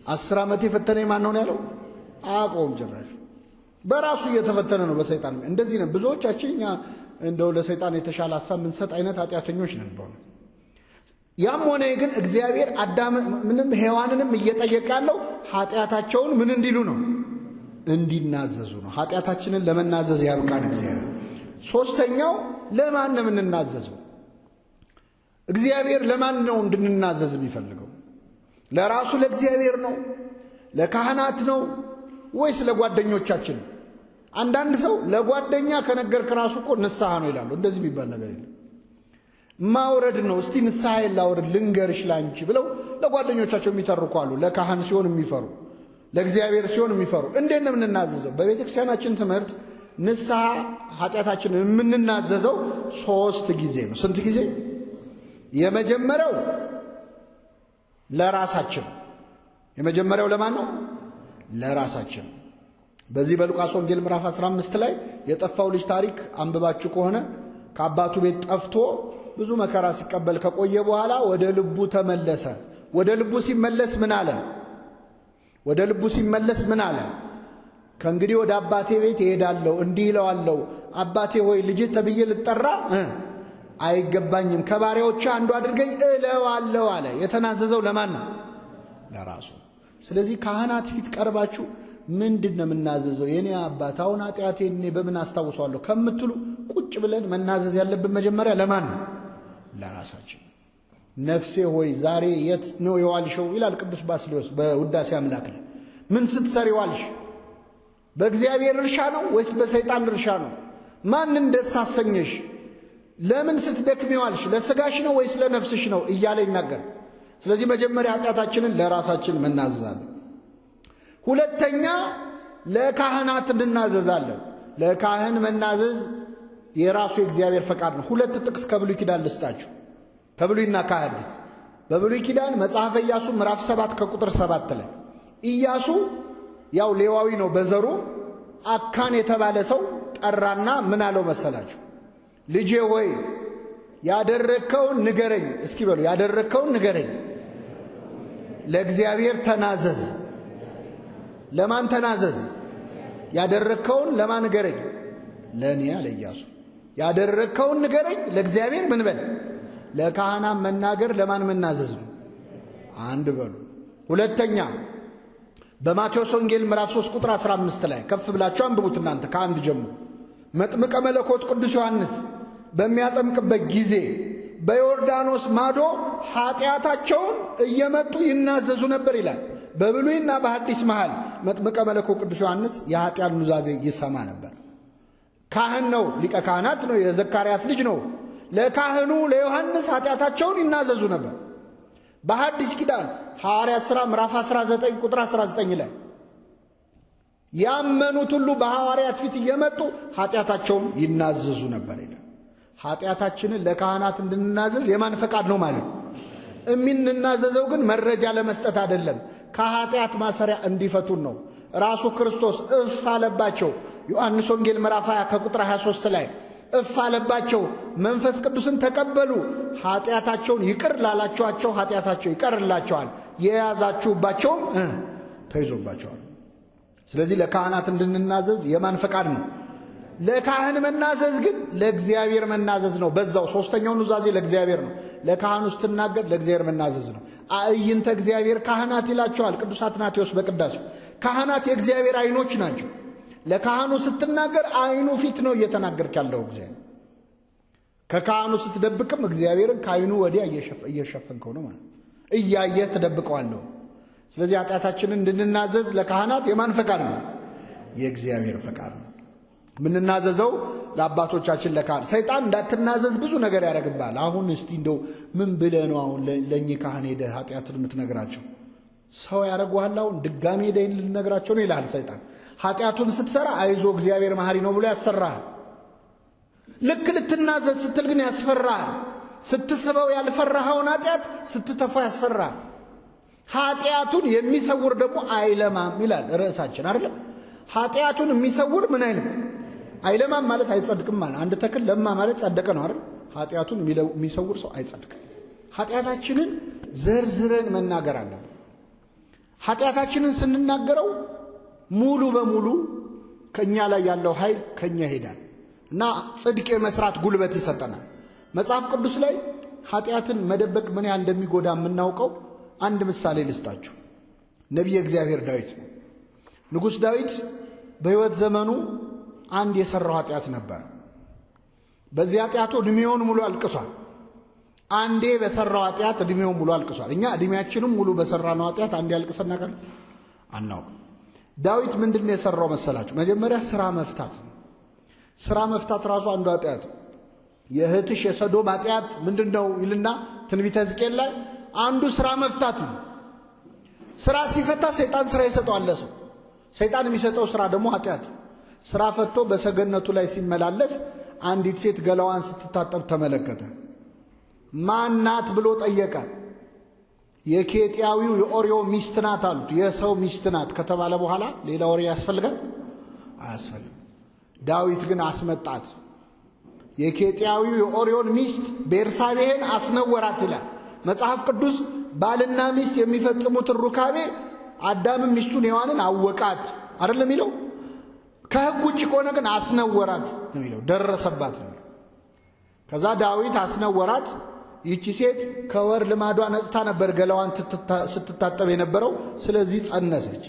10 ዓመት የፈተነኝ ማን ነው ያለው? አቆም ጭራሽ በራሱ እየተፈተነ ነው በሰይጣን። እንደዚህ ነው ብዙዎቻችን እኛ እንደው ለሰይጣን የተሻለ ሐሳብ ምንሰጥ አይነት ኃጢአተኞች ነን በእውነት። ያም ሆነ ግን እግዚአብሔር አዳም ምንም ሔዋንንም እየጠየቀ ያለው ኃጢአታቸውን ምን እንዲሉ ነው? እንዲናዘዙ ነው። ኃጢአታችንን ለመናዘዝ ያብቃን እግዚአብሔር። ሶስተኛው ለማን ነው የምንናዘዘው? እግዚአብሔር ለማን ነው እንድንናዘዝ የሚፈልገው? ለራሱ ለእግዚአብሔር ነው? ለካህናት ነው ወይስ ለጓደኞቻችን? አንዳንድ ሰው ለጓደኛ ከነገርክ ራሱ እኮ ንስሐ ነው ይላሉ። እንደዚህ የሚባል ነገር የለም። ማውረድ ነው። እስቲ ንስሐ ላውርድ ልንገርሽ ላንቺ ብለው ለጓደኞቻቸው የሚተርኩ አሉ። ለካህን ሲሆን የሚፈሩ፣ ለእግዚአብሔር ሲሆን የሚፈሩ። እንዴት ነው የምንናዘዘው? በቤተ ክርስቲያናችን ትምህርት ንስሐ ኃጢአታችንን የምንናዘዘው 3 ጊዜ ነው። ስንት ጊዜ? የመጀመሪያው ለራሳችን። የመጀመሪያው ለማን ነው? ለራሳችን። በዚህ በሉቃስ ወንጌል ምዕራፍ 15 ላይ የጠፋው ልጅ ታሪክ አንብባችሁ ከሆነ ከአባቱ ቤት ጠፍቶ ብዙ መከራ ሲቀበል ከቆየ በኋላ ወደ ልቡ ተመለሰ። ወደ ልቡ ሲመለስ ምን አለ? ወደ ልቡ ሲመለስ ምን አለ? ከእንግዲህ ወደ አባቴ ቤት እሄዳለሁ፣ እንዲህ እለዋለሁ፣ አባቴ ሆይ ልጅህ ተብዬ ልጠራ አይገባኝም፣ ከባሪያዎቹ አንዱ አድርገኝ እለዋለሁ አለ። የተናዘዘው ለማን ነው? ለራሱ። ስለዚህ ካህናት ፊት ቀርባችሁ ምንድነው የምናዘዘው? የኔ አባት አሁን ኃጢአቴን እኔ በምን አስታውሰዋለሁ ከምትሉ ቁጭ ብለን መናዘዝ ያለብን መጀመሪያ ለማን ነው? ለራሳችን። ነፍሴ ሆይ ዛሬ የት ነው የዋልሽው ይላል ቅዱስ ባስልዮስ በውዳሴ አምላክ ላይ። ምን ስትሰሪ ዋልሽ? በእግዚአብሔር እርሻ ነው ወይስ በሰይጣን እርሻ ነው? ማንን ደስ አሰኘሽ? ለምን ስትደክሚ ዋልሽ? ለስጋሽ ነው ወይስ ለነፍስሽ ነው እያለ ይናገር። ስለዚህ መጀመሪያ ኃጢአታችንን ለራሳችን መናዘዛለን። ሁለተኛ ለካህናት እንናዘዛለን። ለካህን መናዘዝ የራሱ የእግዚአብሔር ፈቃድ ነው። 2 ጥቅስ ከብሉይ ኪዳን ልስጣችሁ፣ ከብሉይና ከሐዲስ። በብሉይ ኪዳን መጽሐፈ ኢያሱ ምዕራፍ 7 ከቁጥር 7 ላይ ኢያሱ ያው ሌዋዊ ነው በዘሩ። አካን የተባለ ሰው ጠራና ምን አለው መሰላችሁ? ልጄ ሆይ ያደረከውን ንገረኝ። እስኪ በሉ ያደረከውን ንገረኝ። ለእግዚአብሔር ተናዘዝ። ለማን ተናዘዝ? ያደረከውን ለማን ንገረኝ? ለኔ አለ ኢያሱ። ያደረከውን ንገረኝ ለእግዚአብሔር ምን በል? ለካህናት መናገር ለማን መናዘዝ ነው? አንድ በሉ። ሁለተኛ በማቴዎስ ወንጌል ምዕራፍ 3 ቁጥር 15 ላይ ከፍ ብላችሁ አንብቡት እናንተ ከአንድ ጀምሮ። መጥምቀ መለኮት ቅዱስ ዮሐንስ በሚያጠምቅበት ጊዜ በዮርዳኖስ ማዶ ኃጢአታቸውን እየመጡ ይናዘዙ ነበር ይላል። በብሉይና በሐዲስ መሃል መጥምቀ መለኮት ቅዱስ ዮሐንስ የኃጢአት ኑዛዜ ይሰማ ነበር። ካህን ነው፣ ሊቀ ካህናት ነው፣ የዘካርያስ ልጅ ነው። ለካህኑ ለዮሐንስ ኃጢአታቸውን ይናዘዙ ነበር። በሐዲስ ኪዳን ሐዋርያት ሥራ ምዕራፍ 19 ቁጥር 19 ላይ ያመኑት ሁሉ በሐዋርያት ፊት እየመጡ ኃጢአታቸውን ይናዘዙ ነበር ይላል። ኃጢአታችንን ለካህናት እንድንናዘዝ የማን ፈቃድ ነው ማለት? እምንናዘዘው ግን መረጃ ለመስጠት አይደለም፣ ከኃጢአት ማሰሪያ እንዲፈቱን ነው። ራሱ ክርስቶስ እፍ አለባቸው። ዮሐንስ ወንጌል ምዕራፍ 20 ከቁጥር 23 ላይ እፍ አለባቸው፣ መንፈስ ቅዱስን ተቀበሉ፣ ኃጢአታቸውን ይቅር ላላችኋቸው ኃጢአታቸው ይቀርላቸዋል፣ የያዛችሁባቸውም ተይዞባቸዋል። ስለዚህ ለካህናት እንድንናዘዝ የማን ፈቃድ ነው? ለካህን መናዘዝ ግን ለእግዚአብሔር መናዘዝ ነው። በዛው ሶስተኛው ኑዛዜ ለእግዚአብሔር ነው። ለካህኑ ስትናገር ለእግዚአብሔር መናዘዝ ነው። አእይንተ እግዚአብሔር ካህናት ይላቸዋል ቅዱስ አትናቴዎስ በቅዳሴው። ካህናት የእግዚአብሔር አይኖች ናቸው። ለካህኑ ስትናገር አይኑ ፊት ነው እየተናገርክ ያለው እግዚአብሔር። ከካህኑ ስትደብቅም እግዚአብሔርን ከአይኑ ወዲያ እየሸፈንከው ነው ማለት እያየህ ትደብቀዋለህ። ስለዚህ ኃጢአታችንን እንድንናዘዝ ለካህናት የማን ፈቃድ ነው? የእግዚአብሔር ፈቃድ ነው። ምንናዘዘው ለአባቶቻችን ለካህን። ሰይጣን እንዳትናዘዝ ብዙ ነገር ያደርግባል። አሁን እስቲ እንደው ምን ብለህ ነው አሁን ለእኚህ ካህን ሄደህ ኃጢአትን የምትነግራቸው? ሰው ያደርጉሃል። አሁን ድጋሜ ሄደህ ልነግራቸው ነው ይልሃል ሰይጣን። ኃጢአቱን ስትሰራ አይዞ እግዚአብሔር መሐሪ ነው ብሎ ያሰራሃል። ልክ ልትናዘዝ ስትል ግን ያስፈራሃል። ስትስበው ያልፈራኸውን ኃጢአት ስትተፋው ያስፈራሃል። ኃጢአቱን የሚሰውር ደግሞ አይለማም ይላል ርዕሳችን አይደል? ኃጢአቱን የሚሰውር ምን አይልም? አይለማም ማለት አይጸድቅም ማለት። አንድ ተክል ለማ ማለት ጸደቀ ነው አይደል? ኃጢአቱን የሚሰውር ሰው አይጸድቅም። ኃጢአታችንን ዘርዝረን መናገር አለብን። ኃጢአታችንን ስንናገረው ሙሉ በሙሉ ከኛ ላይ ያለው ኃይል ከኛ ይሄዳል እና ጽድቅ የመስራት ጉልበት ይሰጠናል። መጽሐፍ ቅዱስ ላይ ኃጢአትን መደበቅ ምን ያህል እንደሚጎዳ የምናውቀው አንድ ምሳሌ ልስጣችሁ። ነቢየ እግዚአብሔር ዳዊት ነው። ንጉሥ ዳዊት በሕይወት ዘመኑ አንድ የሠራው ኃጢአት ነበር። በዚህ ኃጢአቱ ዕድሜውን ሙሉ አልቅሷል። አንዴ በሠራው ኃጢአት ዕድሜውን ሙሉ አልቅሷል። እኛ ዕድሜያችንም ሙሉ በሠራነው ኃጢአት አንዴ አልቅሰን አናውቅም። ዳዊት ምንድነው የሠራው መሰላችሁ? መጀመሪያ ሥራ መፍታት ነው። ሥራ መፍታት ራሱ አንዱ ኃጢአት። የእህትሽ የሰዶም ኃጢአት ምንድነው ይልና ትንቢተ ሕዝቅኤል ላይ አንዱ ሥራ መፍታት ነው። ሥራ ሲፈታ ሰይጣን ሥራ ይሰጠዋል ለሰው። ሰይጣን የሚሰጠው ሥራ ደግሞ ኃጢአት። ሥራ ፈቶ በሰገነቱ ላይ ሲመላለስ አንዲት ሴት ገላዋን ስትታጠብ ተመለከተ። ማናት ብሎ ጠየቀ። የኬጢያዊው የኦርዮ ሚስት ናት አሉት። የሰው ሚስት ናት ከተባለ በኋላ ሌላ ወሬ ያስፈልጋል? አያስፈልግም። ዳዊት ግን አስመጣት። የኬጢያዊው የኦርዮን ሚስት ቤርሳቤህን አስነወራት ይላል መጽሐፍ ቅዱስ። ባልና ሚስት የሚፈጽሙትን ሩካቤ አዳምም ሚስቱን ሔዋንን አወቃት አይደለም የሚለው። ከሕግ ውጭ ከሆነ ግን አስነወራት ነው የሚለው፣ ደረሰባት ነው። ከዛ ዳዊት አስነወራት። ይቺ ሴት ከወር ልማዷ ነጽታ ነበር ገላዋን ስትታጠብ የነበረው። ስለዚህ ጸነሰች።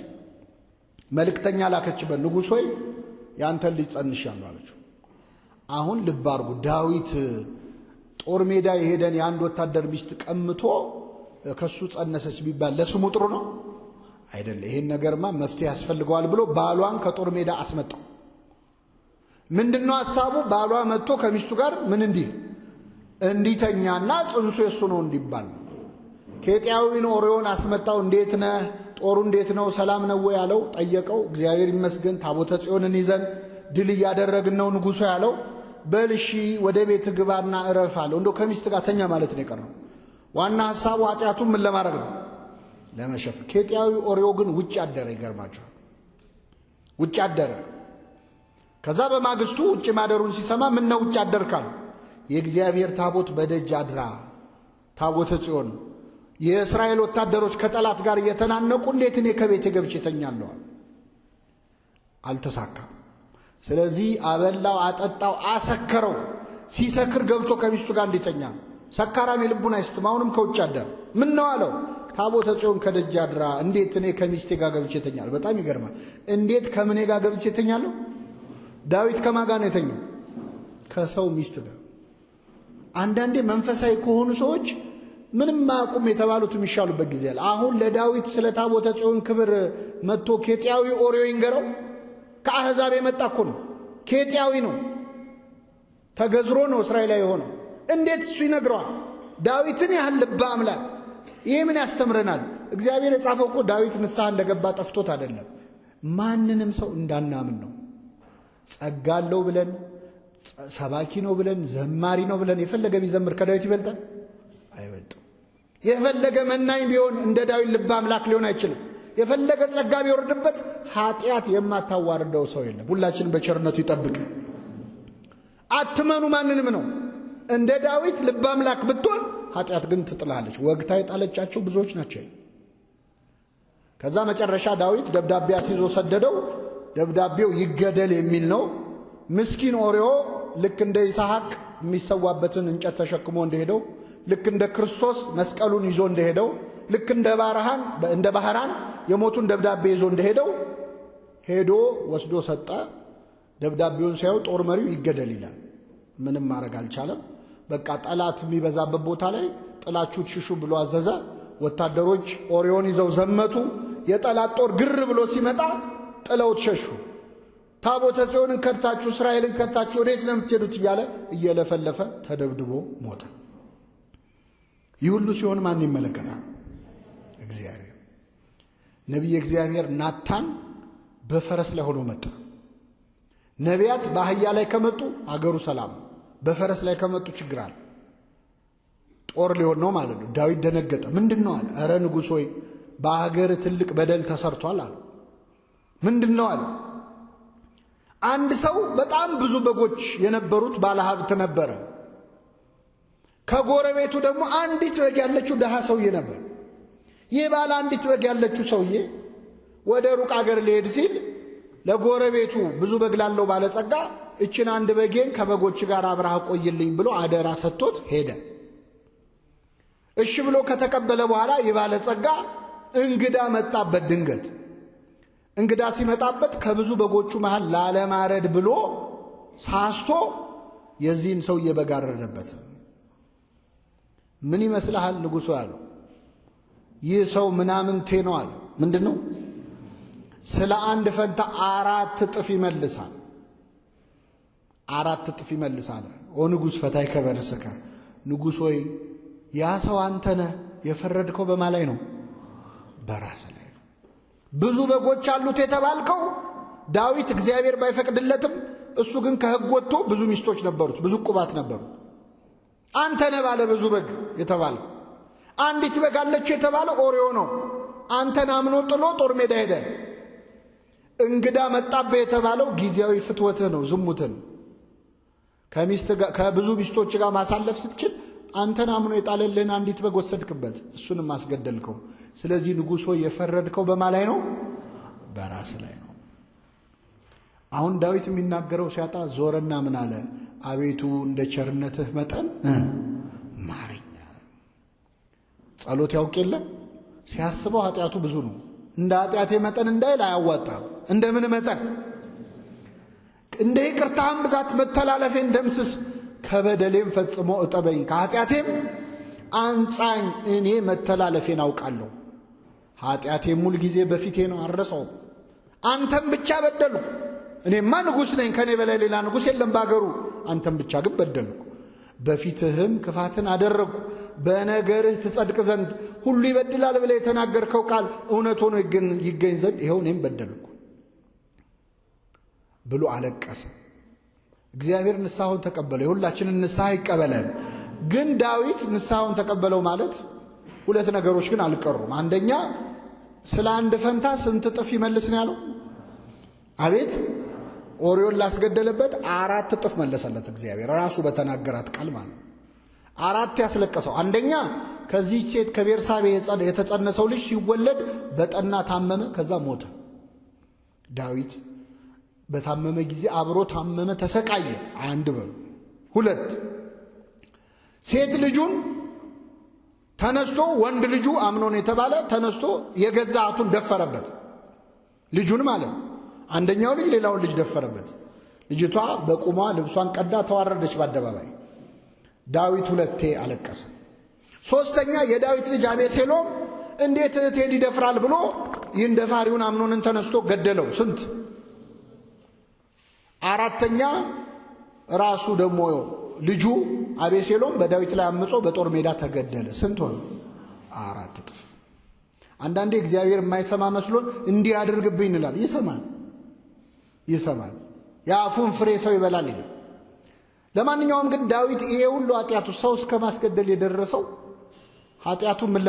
መልእክተኛ ላከችበት። ንጉሥ ሆይ ያንተን ልጅ ጸንሻለሁ አለችው። አሁን ልብ አድርጉ። ዳዊት ጦር ሜዳ የሄደን የአንድ ወታደር ሚስት ቀምቶ ከሱ ጸነሰች ቢባል ለስሙ ጥሩ ነው አይደለም። ይሄን ነገርማ መፍትሄ ያስፈልገዋል ብሎ ባሏን ከጦር ሜዳ አስመጣው። ምንድነው ሐሳቡ? ባሏ መጥቶ ከሚስቱ ጋር ምን እንዲተኛና ጽንሱ የሱ ነው እንዲባል። ኬጢያዊን ኦርዮን አስመጣው። እንዴት ነህ? ጦሩ እንዴት ነው? ሰላም ነው ያለው። ጠየቀው። እግዚአብሔር ይመስገን ታቦተ ጽዮንን ይዘን ድል እያደረግን ነው ንጉሡ ያለው። በልሺ ወደ ቤት ግባና እረፍ አለው። እንደው ከሚስት ጋር ተኛ ማለት ነው የቀረው። ዋና ሐሳቡ ኃጢአቱን ምን ለማድረግ ነው? ለመሸፈን። ኬጢያዊ ኦርዮ ግን ውጭ አደረ። ይገርማቸዋል። ውጭ አደረ። ከዛ በማግስቱ ውጭ ማደሩን ሲሰማ ምን ነው ውጭ አደርካል? የእግዚአብሔር ታቦት በደጅ አድራ፣ ታቦተ ጽዮን። የእስራኤል ወታደሮች ከጠላት ጋር እየተናነቁ እንዴት እኔ ከቤቴ ገብቼ ተኛለሁ? አልተሳካም። ስለዚህ አበላው፣ አጠጣው፣ አሰከረው። ሲሰክር ገብቶ ከሚስቱ ጋር እንዲተኛ ነው። ሰካራም የልቡን አይስትም። አሁንም ከውጭ አደረ። ምን ነው አለው? ታቦተ ጽዮን ከደጅ አድራ እንዴት እኔ ከሚስቴ ጋር ገብቼ ተኛለሁ? በጣም ይገርማል። እንዴት ከምኔ ጋር ገብቼ ተኛለሁ? ዳዊት ከማን ጋር ነው የተኛው? ከሰው ሚስት ጋር። አንዳንዴ መንፈሳዊ ከሆኑ ሰዎች ምንም ማቁም የተባሉት የሚሻሉበት ጊዜ አለ። አሁን ለዳዊት ስለ ታቦተ ጽዮን ክብር መጥቶ ኬጢያዊ ኦርዮ ይንገረው? ከአሕዛብ የመጣ እኮ ነው። ኬጢያዊ ነው። ተገዝሮ ነው እስራኤላዊ ሆነው። እንዴት እሱ ይነግረዋል? ዳዊትን ያህል ልበ አምላክ። ይህ ምን ያስተምረናል? እግዚአብሔር የጻፈው እኮ ዳዊት ንስሐ እንደገባ ጠፍቶት አይደለም፣ ማንንም ሰው እንዳናምን ነው። ጸጋ አለው ብለን ሰባኪ ነው ብለን ዘማሪ ነው ብለን የፈለገ ቢዘምር ከዳዊት ይበልጣል? አይበልጥም። የፈለገ መናኝ ቢሆን እንደ ዳዊት ልበ አምላክ ሊሆን አይችልም። የፈለገ ጸጋ ቢወርድበት ኃጢአት የማታዋርደው ሰው የለም። ሁላችንም በቸርነቱ ይጠብቅ። አትመኑ ማንንም ነው። እንደ ዳዊት ልበ አምላክ ብትሆን ኃጢአት ግን ትጥላለች። ወግታ የጣለቻቸው ብዙዎች ናቸው። ከዛ መጨረሻ ዳዊት ደብዳቤ አስይዞ ሰደደው። ደብዳቤው ይገደል የሚል ነው። ምስኪን ኦርዮ ልክ እንደ ይስሐቅ የሚሰዋበትን እንጨት ተሸክሞ እንደሄደው፣ ልክ እንደ ክርስቶስ መስቀሉን ይዞ እንደሄደው፣ ልክ እንደ ባህራን የሞቱን ደብዳቤ ይዞ እንደሄደው ሄዶ ወስዶ ሰጠ። ደብዳቤውን ሲያዩ ጦር መሪው ይገደል ይላል። ምንም ማድረግ አልቻለም። በቃ ጠላት የሚበዛበት ቦታ ላይ ጥላችሁ ትሽሹ ብሎ አዘዘ። ወታደሮች ኦርዮን ይዘው ዘመቱ። የጠላት ጦር ግር ብሎ ሲመጣ ጥለውት ሸሹ። ታቦተ ጽዮንን ከድታችሁ እስራኤልን ከድታችሁ ወዴት ነው የምትሄዱት እያለ እየለፈለፈ ተደብድቦ ሞተ። ይህ ሁሉ ሲሆን ማን ይመለከታል? እግዚአብሔር። ነቢየ እግዚአብሔር ናታን በፈረስ ላይ ሆኖ መጣ። ነቢያት በአህያ ላይ ከመጡ አገሩ ሰላም፣ በፈረስ ላይ ከመጡ ችግር አለ። ጦር ሊሆን ነው ማለት ነው። ዳዊት ደነገጠ። ምንድን ነው አለ። እረ ንጉሥ ሆይ በአገር ትልቅ በደል ተሰርቷል አለ። ምንድን ነው አለ። አንድ ሰው በጣም ብዙ በጎች የነበሩት ባለሀብት ነበረ። ከጎረቤቱ ደግሞ አንዲት በግ ያለችው ደሃ ሰውዬ ነበር። ይህ ባለ አንዲት በግ ያለችው ሰውዬ ወደ ሩቅ አገር ሊሄድ ሲል ለጎረቤቱ ብዙ በግ ላለው ባለጸጋ እችን አንድ በጌን ከበጎች ጋር አብረህ ቆይልኝ ብሎ አደራ ሰጥቶት ሄደ። እሺ ብሎ ከተቀበለ በኋላ የባለጸጋ እንግዳ መጣበት። ድንገት እንግዳ ሲመጣበት ከብዙ በጎቹ መሃል ላለማረድ ብሎ ሳስቶ የዚህን ሰውዬ በግ አረደበት። ምን ይመስልሃል ንጉሡ ያለው? ይህ ሰው ምናምንቴ ነው አለ። ምንድን ነው? ስለ አንድ ፈንታ 4 እጥፍ ይመልሳል። 4 እጥፍ ይመልሳል። ኦ ንጉሥ ፈታይ ከበረሰከ፣ ንጉሥ ሆይ ያ ሰው አንተ ነህ። የፈረድከው በማ ላይ ነው? በራስ ላይ ነው። ብዙ በጎች አሉት የተባልከው ዳዊት እግዚአብሔር ባይፈቅድለትም እሱ ግን ከሕግ ወጥቶ ብዙ ሚስቶች ነበሩት፣ ብዙ ቁባት ነበሩት። አንተ ነህ ባለ ብዙ በግ የተባልከው። አንዲት በግ አለችው የተባለው ኦርዮ ነው። አንተን አምኖ ጥሎ ጦር ሜዳ ሄደ። እንግዳ መጣብህ የተባለው ጊዜያዊ ፍትወትህ ነው፣ ዝሙትህ ነው። ከብዙ ሚስቶች ጋር ማሳለፍ ስትችል አንተን አምኖ የጣለልህን አንዲት በግ ወሰድክበት፣ እሱንም አስገደልከው። ስለዚህ ንጉሥ ሆይ የፈረድከው በማ ላይ ነው? በራስ ላይ ነው። አሁን ዳዊት የሚናገረው ሲያጣ ዞረና ምን አለ? አቤቱ እንደ ቸርነትህ መጠን ማረኝ። ጸሎት ያውቅ የለ ሲያስበው ኃጢአቱ ብዙ ነው። እንደ ኃጢአቴ መጠን እንዳይል አያዋጣም። እንደምን መጠን? እንደ ይቅርታህም ብዛት መተላለፌን ደምስስ፣ ከበደሌም ፈጽሞ እጠበኝ፣ ከኃጢአቴም አንጻኝ። እኔ መተላለፌን አውቃለሁ፣ ኃጢአቴም ሁል ጊዜ በፊቴ ነው፣ አልረሳውም። አንተም ብቻ በደልኩ። እኔማ ንጉሥ ነኝ፣ ከኔ በላይ ሌላ ንጉሥ የለም ባገሩ። አንተም ብቻ ግን በደልኩ። በፊትህም ክፋትን አደረግኩ፣ በነገርህ ትጸድቅ ዘንድ። ሁሉ ይበድላል ብለህ የተናገርከው ቃል እውነት ሆኖ ይገኝ ዘንድ ይኸው እኔም በደልኩ ብሎ አለቀሰ። እግዚአብሔር ንስሐውን ተቀበለው። የሁላችንን ንስሐ ይቀበላል። ግን ዳዊት ንስሐውን ተቀበለው ማለት 2 ነገሮች ግን አልቀሩም። አንደኛ ስለ አንድ ፈንታ ስንት እጥፍ ይመልስ ነው ያለው? አቤት ኦርዮን ላስገደለበት 4 እጥፍ መለሰለት እግዚአብሔር ራሱ በተናገራት ቃል ማለት ነው። 4 ያስለቀሰው። አንደኛ ከዚህ ሴት ከቤርሳቤ የተጸነሰው ልጅ ሲወለድ በጠና ታመመ፣ ከዛ ሞተ። ዳዊት በታመመ ጊዜ አብሮ ታመመ፣ ተሰቃየ። 1 በሉ 2 ሴት ልጁን ተነስቶ ወንድ ልጁ አምኖን የተባለ ተነስቶ የገዛ አቱን ደፈረበት ልጁን ማለት አንደኛው ልጅ ሌላውን ልጅ ደፈረበት ልጅቷ በቁሟ ልብሷን ቀዳ ተዋረደች በአደባባይ ዳዊት ሁለቴ አለቀሰ ሶስተኛ የዳዊት ልጅ አቤሴሎም እንዴት እህቴን ይደፍራል ብሎ ይህን ደፋሪውን አምኖንን ተነስቶ ገደለው ስንት አራተኛ ራሱ ደግሞ ልጁ አቤሴሎም በዳዊት ላይ አምጾ በጦር ሜዳ ተገደለ ስንት ሆነ አራት እጥፍ አንዳንዴ እግዚአብሔር የማይሰማ መስሎን እንዲህ ያድርግብኝ እንላል ይሰማል ያፉን ፍሬ ሰው ይበላል ለማንኛውም ግን ዳዊት ይሄ ሁሉ ኃጢያቱ ሰው እስከ ማስገደል የደረሰው ኃጢያቱ ምን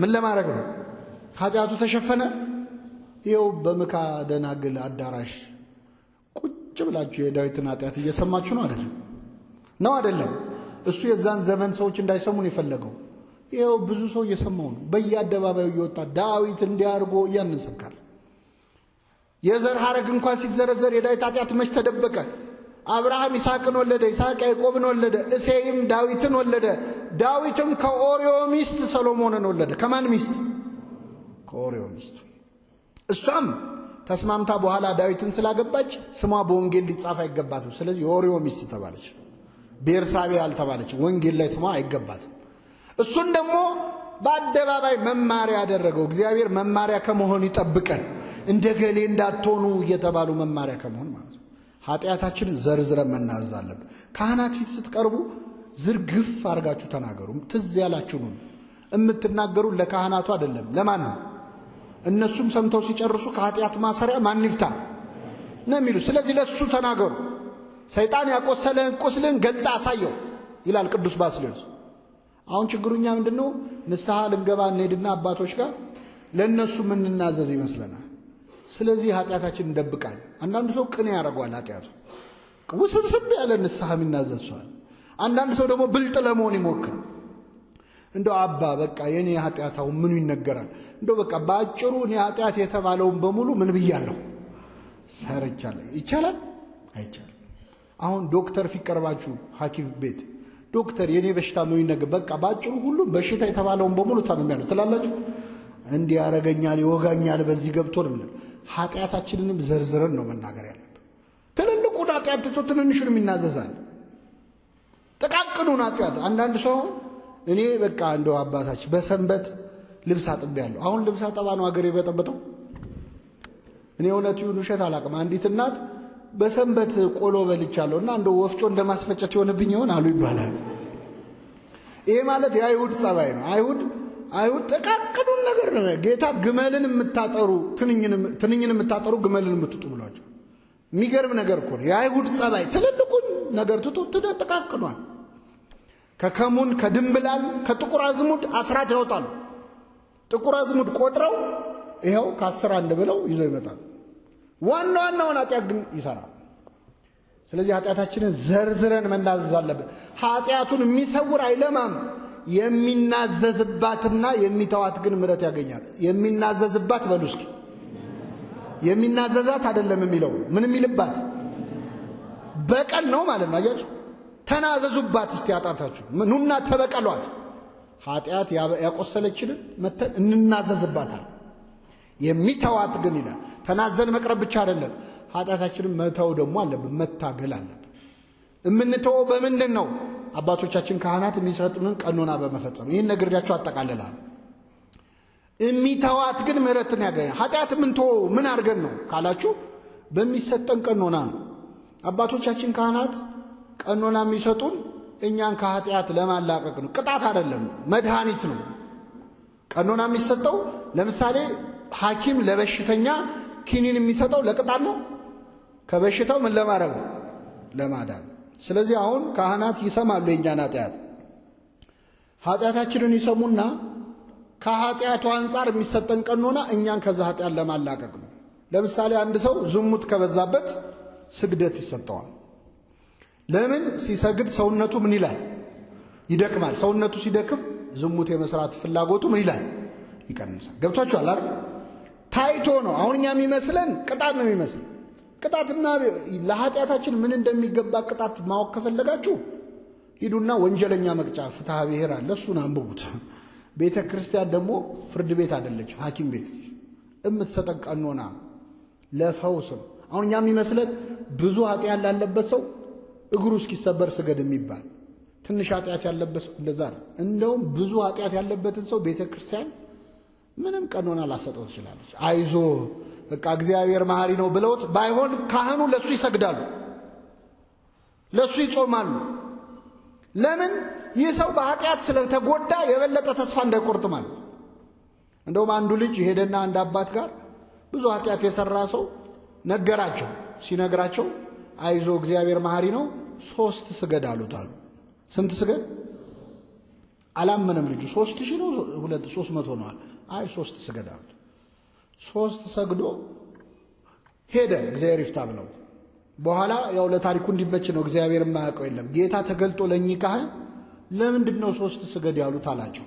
ለማድረግ ነው ኃጢያቱ ተሸፈነ ይሄው በመካ ደናግል አዳራሽ ቁጭ ብላችሁ የዳዊትን ኃጢያት እየሰማችሁ ነው አይደለም እሱ የዛን ዘመን ሰዎች እንዳይሰሙን ይፈልገው ይሄው ብዙ ሰው እየሰማው ነው በየአደባባዩ እየወጣ ዳዊት እንዲያርጎ ያንሰካል የዘር ሐረግ እንኳን ሲዘረዘር የዳዊት ኃጢያት መች ተደበቀ አብርሃም ይስሐቅን ወለደ ይስሐቅ ያዕቆብን ወለደ እሴይም ዳዊትን ወለደ ዳዊትም ከኦርዮ ሚስት ሰሎሞንን ወለደ ከማን ሚስት ከኦርዮ ሚስት እሷም ተስማምታ በኋላ ዳዊትን ስላገባች ስሟ በወንጌል ሊጻፍ አይገባትም ስለዚህ የኦርዮ ሚስት ተባለች ቤርሳቤ ያልተባለች ወንጌል ላይ ስሟ አይገባትም እሱን ደግሞ በአደባባይ መማሪያ ያደረገው እግዚአብሔር መማሪያ ከመሆን ይጠብቀን እንደገሌ እንዳትሆኑ እየተባሉ መማሪያ ከመሆን ማለት ነው ኃጢያታችንን ዘርዝረን መናዘዝ አለብን ካህናት ፊት ስትቀርቡ ዝርግፍ አድርጋችሁ ተናገሩ ትዝ ያላችሁ ነው እምትናገሩ ለካህናቱ አይደለም ለማን ነው እነሱም ሰምተው ሲጨርሱ ከኃጢያት ማሰሪያ ማን ይፍታ ነው የሚሉ ስለዚህ ለሱ ተናገሩ ሰይጣን ያቆሰለን ቁስልን ገልጣ አሳየው ይላል ቅዱስ ባስልዮስ አሁን ችግሩኛ ምንድነው ንስሐ ልንገባ እንሄድና አባቶች ጋር ለነሱ ምን እናዘዝ ይመስለናል ስለዚህ ኃጢያታችን እንደብቃል አንዳንድ ሰው ቅኔ ያረጋዋል ኃጢያቱ ውስብስብ ያለ ንስሐ የሚናዘዝዋል አንዳንድ ሰው ደግሞ ብልጥ ለመሆን ይሞክር እንደው አባ በቃ የኔ ኃጢያታው ምኑ ይነገራል እንደው በቃ ባጭሩ እኔ ኃጢያት የተባለውን በሙሉ ምን ብያለሁ ሰርቻለሁ ይቻላል አይቻልም አሁን ዶክተር ፊቀርባችሁ ሐኪም ቤት ዶክተር የኔ በሽታ ምን ይነገር በቃ ባጭሩ ሁሉ በሽታ የተባለውን በሙሉ ታምሚያለሁ ትላላችሁ እንዲህ ያረጋኛል ይወጋኛል በዚህ ገብቶ ነው ኃጢያታችንንም ዘርዝረን ነው መናገር ያለብን ትልልቁን ኃጢያት ትቶ ትንንሹን የሚናዘዛል ጥቃቅኑን ኃጢያት አንዳንድ ሰው እኔ በቃ እንደው አባታችን በሰንበት ልብስ አጥቤያለሁ አሁን ልብስ አጠባ ነው ሀገር የበጠበጠው እኔ እውነት ይሁን ውሸት አላውቅም አንዲት እናት በሰንበት ቆሎ በልቻለሁና እንደው ወፍጮ እንደማስፈጨት ይሆንብኝ ይሆን አሉ ይባላል ይሄ ማለት የአይሁድ ጸባይ ነው አይሁድ ጥቃቅኑን ነገር ነው ጌታ ግመልን የምታጠሩ ትንኝን የምታጠሩ ግመልን የምትጡ ብሏቸው የሚገርም ነገር እኮ ነው የአይሁድ ጸባይ ትልልቁን ነገር ትቶ ጥቃቅኗል ከከሙን ከድንብላል ከጥቁር አዝሙድ አስራት ያወጣሉ ጥቁር አዝሙድ ቆጥረው ይሄው ከ10 አንድ ብለው ይዘው ይመጣሉ ዋናውን ኃጢያት ግን ይሰራል ስለዚህ ኃጢያታችንን ዘርዝረን መናዘዝ አለብን ኃጢያቱን የሚሰውር አይለማም የሚናዘዝባትና የሚተዋት ግን ምሕረት ያገኛል የሚናዘዝባት በሉስኪ የሚናዘዛት አይደለም የሚለው ምን የሚልባት በቀል ነው ማለት ነው አያችሁ ተናዘዙባት እስቲ ኃጢያታችሁ ኑና ተበቀሏት ኃጢያት ያቆሰለችን መተን እንናዘዝባታል የሚተዋት ግን ይላል ተናዘን መቅረብ ብቻ አይደለም ኃጢያታችንን መተው ደግሞ አለብን መታገል አለብን እምንተው በምንድን ነው አባቶቻችን ካህናት የሚሰጡንን ቀኖና በመፈጸም ይሄን ነግሬያችሁ አጠቃለላል የሚተዋት ግን ምሕረትን ያገኛል ኃጢያት ምን አድርገን ነው ካላችሁ በሚሰጠን ቀኖና ነው አባቶቻችን ካህናት ቀኖና የሚሰጡን እኛን ከኃጢያት ለማላቀቅ ነው ቅጣት አይደለም መድኃኒት ነው ቀኖና የሚሰጠው ለምሳሌ ሐኪም ለበሽተኛ ኪኒን የሚሰጠው ለቅጣት ነው ከበሽታው ምን ለማድረግ ነው ለማዳን ስለዚህ አሁን ካህናት ይሰማሉ የኛን ኃጢያታችንን ይሰሙና ከኃጢያቱ አንፃር የሚሰጠን ቀኖና እኛን ከዛ ኃጢያት ለማላቀቅ ነው ለምሳሌ አንድ ሰው ዝሙት ከበዛበት ስግደት ይሰጠዋል ለምን ሲሰግድ ሰውነቱ ምን ይላል ይደክማል ሰውነቱ ሲደክም ዝሙት የመስራት ፍላጎቱ ምን ይላል ይቀንሳል ገብቷችኋል አይደል ታይቶ ነው አሁን እኛ የሚመስለን ቅጣት ነው የሚመስል ቅጣትና ለኃጢያታችን ምን እንደሚገባ ቅጣት ማወቅ ከፈለጋችሁ ሂዱና ወንጀለኛ መቅጫ ፍትሐ ብሔር አለ፣ እሱን አንብቡት። ቤተ ክርስቲያን ደግሞ ፍርድ ቤት አይደለችም፣ ሐኪም ቤት እምትሰጠን ቀኖና ለፈውስ ነው። አሁን እኛ የሚመስለን ብዙ ኃጢአት ያለበት ሰው እግሩ እስኪሰበር ስገድ የሚባል ትንሽ ኃጢአት ያለበት ሰው እንደዛ ነው። እንደውም ብዙ ኃጢአት ያለበትን ሰው ቤተ ክርስቲያን ምንም ቀኖና ላሰጠው ትችላለች። አይዞ በቃ እግዚአብሔር መሐሪ ነው ብለውት ባይሆን ካህኑ ለሱ ይሰግዳሉ፣ ለሱ ይጾማሉ። ለምን? ይህ ሰው በኃጢአት ስለተጎዳ የበለጠ ተስፋ እንዳይቆርጥ ማለት። እንደውም አንዱ ልጅ ሄደና አንድ አባት ጋር ብዙ ኃጢአት የሰራ ሰው ነገራቸው። ሲነግራቸው አይዞ እግዚአብሔር መሐሪ ነው 3 ስገድ አሉት አሉ። ስንት ስገድ? አላመነም ልጁ። 3000 ነው 300 ነው። አይ 3 ስገድ አሉት። 3 ሰግዶ ሄደ። እግዚአብሔር ይፍታ ብለው በኋላ ያው ለታሪኩ እንዲመች ነው፣ እግዚአብሔር የማያውቀው የለም። ጌታ ተገልጦ ለእኚህ ካህን ለምንድነው 3 ስገድ ያሉት አላቸው።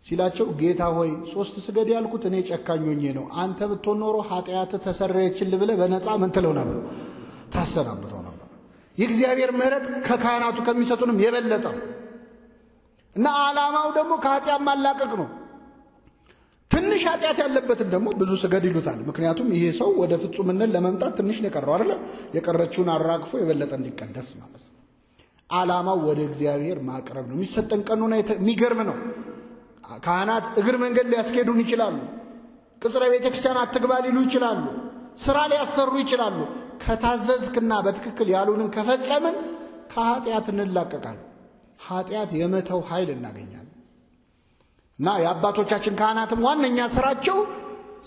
ሲላቸው ጌታ ሆይ 3 ስገድ ያልኩት እኔ ጨካኝ ሆኜ ነው፣ አንተ ብትሆን ኖሮ ኃጢአት ተሰረየችልህ ብለህ በነፃ ምን ትለው ነበር? ታሰናብተው ነበር። የእግዚአብሔር ምሕረት ከካህናቱ ከሚሰጡንም የበለጠ እና ዓላማው ደግሞ ከኃጢአት ማላቀቅ ነው። ትንሽ ኃጢአት ያለበትን ደግሞ ብዙ ስገድ ይሉታል። ምክንያቱም ይሄ ሰው ወደ ፍጹምነት ለመምጣት ትንሽ ነው የቀረው አይደል? የቀረችውን አራግፎ የበለጠ እንዲቀደስ ማለት ነው። ዓላማው ወደ እግዚአብሔር ማቅረብ ነው። የሚሰጠን ቀኖና የሚገርም ነው። ካህናት እግር መንገድ ሊያስኬዱን ይችላሉ። ቅጽረ ቤተ ክርስቲያን አትግባ ሊሉ ይችላሉ። ስራ ሊያሰሩ ይችላሉ። ከታዘዝክና በትክክል ያሉንን ከፈጸምን ከኃጢአት እንላቀቃለን። ኃጢአት የመተው ኃይል እናገኛለን። እና የአባቶቻችን ካህናትም ዋነኛ ስራቸው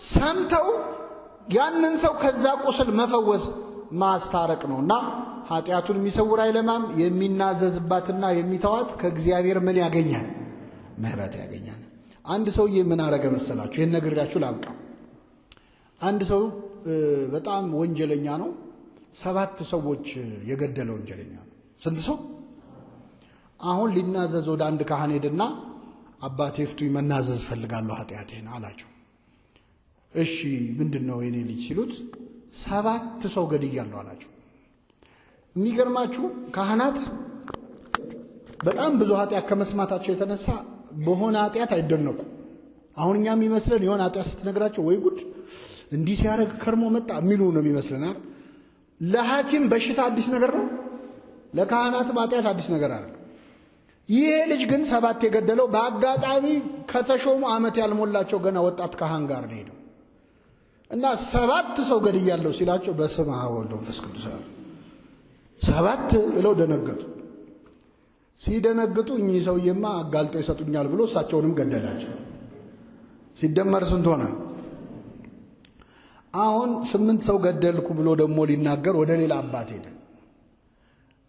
ሰምተው ያንን ሰው ከዛ ቁስል መፈወስ ማስታረቅ ነውና ኃጢአቱን የሚሰውር አይለማም። የሚናዘዝባትና የሚተዋት ከእግዚአብሔር ምን ያገኛል? ምህረት ያገኛል። አንድ ሰውዬ ምን አረገ መሰላችሁ? ይሄን ነግሬያችሁ ላብቃ። አንድ ሰው በጣም ወንጀለኛ ነው። 7 ሰዎች የገደለ ወንጀለኛ ነው። ስንት ሰው? አሁን ሊናዘዝ ወደ አንድ ካህን ሄደና አባቴ ፍቱኝ፣ መናዘዝ ፈልጋለሁ ኃጢአቴን አላቸው። እሺ ምንድነው የኔ ልጅ ሲሉት 7 ሰው ገድያለሁ አላቸው። የሚገርማችሁ ካህናት በጣም ብዙ ኃጢአት ከመስማታቸው የተነሳ በሆነ ኃጢአት አይደነቁ። አሁን እኛ የሚመስለን የሆነ ኃጢአት ስትነግራቸው ወይ ጉድ እንዲህ ሲያደርግ ከርሞ መጣ የሚሉ ነው የሚመስለናል። ለሐኪም በሽታ አዲስ ነገር ነው፣ ለካህናትም ኃጢአት አዲስ ነገር አይደለም። ይሄ ልጅ ግን 7 የገደለው በአጋጣሚ ከተሾሙ ዓመት ያልሞላቸው ገና ወጣት ካህን ጋር ነው ሄደው እና 7 ሰው ገድያለሁ ሲላቸው በስመ አብ ወወልድ ወመንፈስ ቅዱስ 7 ብለው ደነገጡ። ሲደነግጡ እኚህ ሰውዬማ አጋልጦ ይሰጡኛል ብሎ እሳቸውንም ገደላቸው። ሲደመር ስንት ሆነ? አሁን 8 ሰው ገደልኩ ብሎ ደግሞ ሊናገር ወደ ሌላ አባት ሄደ።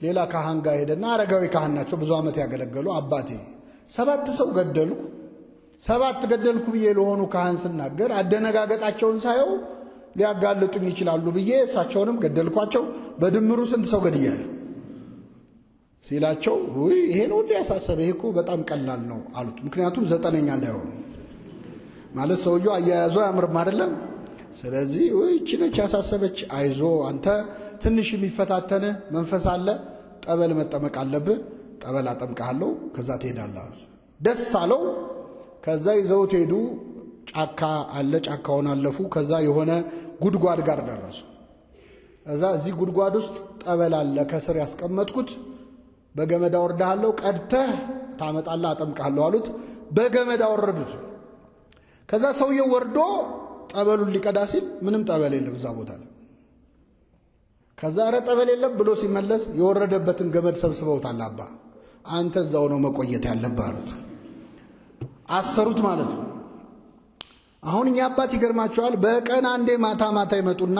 ሌላ ካህን ጋር ሄደና አረጋዊ ካህን ናቸው፣ ብዙ ዓመት ያገለገሉ። አባቴ 7 ሰው ገደልኩ፣ 7 ገደልኩ ብዬ ለሆኑ ካህን ስናገር አደነጋገጣቸውን ሳየው ሊያጋልጡኝ ይችላሉ ብዬ እሳቸውንም ገደልኳቸው። በድምሩ ስንት ሰው ገድያለሁ ሲላቸው ወይ ይሄ ነው እንዴ ያሳሰበ? ይሄ እኮ በጣም ቀላል ነው አሉት። ምክንያቱም 9ኛ እንዳይሆኑ ማለት ሰውየው አያያዙ አያምርም አይደለም። ስለዚህ ወይ እቺ ነች ያሳሰበች፣ አይዞ አንተ ትንሽ የሚፈታተነ መንፈስ አለ፣ ጠበል መጠመቅ አለብህ፣ ጠበል አጠምቃለሁ፣ ከዛ ትሄዳለህ አሉት። ደስ አለው። ከዛ ይዘውት ሄዱ። ጫካ አለ፣ ጫካውን አለፉ። ከዛ የሆነ ጉድጓድ ጋር ደረሱ። እዛ እዚህ ጉድጓድ ውስጥ ጠበል አለ ከስር ያስቀመጥኩት፣ በገመድ አወርዳለሁ፣ ቀድተህ ታመጣለህ፣ አጠምቃለሁ አሉት። በገመድ አወረዱት። ከዛ ሰውየው ወርዶ ጠበሉን ሊቀዳ ሲል ምንም ጠበል የለም እዛ ቦታ ላይ። ከዛ ኧረ ጠበል የለም ብሎ ሲመለስ የወረደበትን ገመድ ሰብስበውታል። አባ አንተ እዛው ነው መቆየት ያለብህ አሉት። አሰሩት ማለት ነው። አሁን እኛ አባት ይገርማቸዋል። በቀን አንዴ ማታ ማታ ይመጡና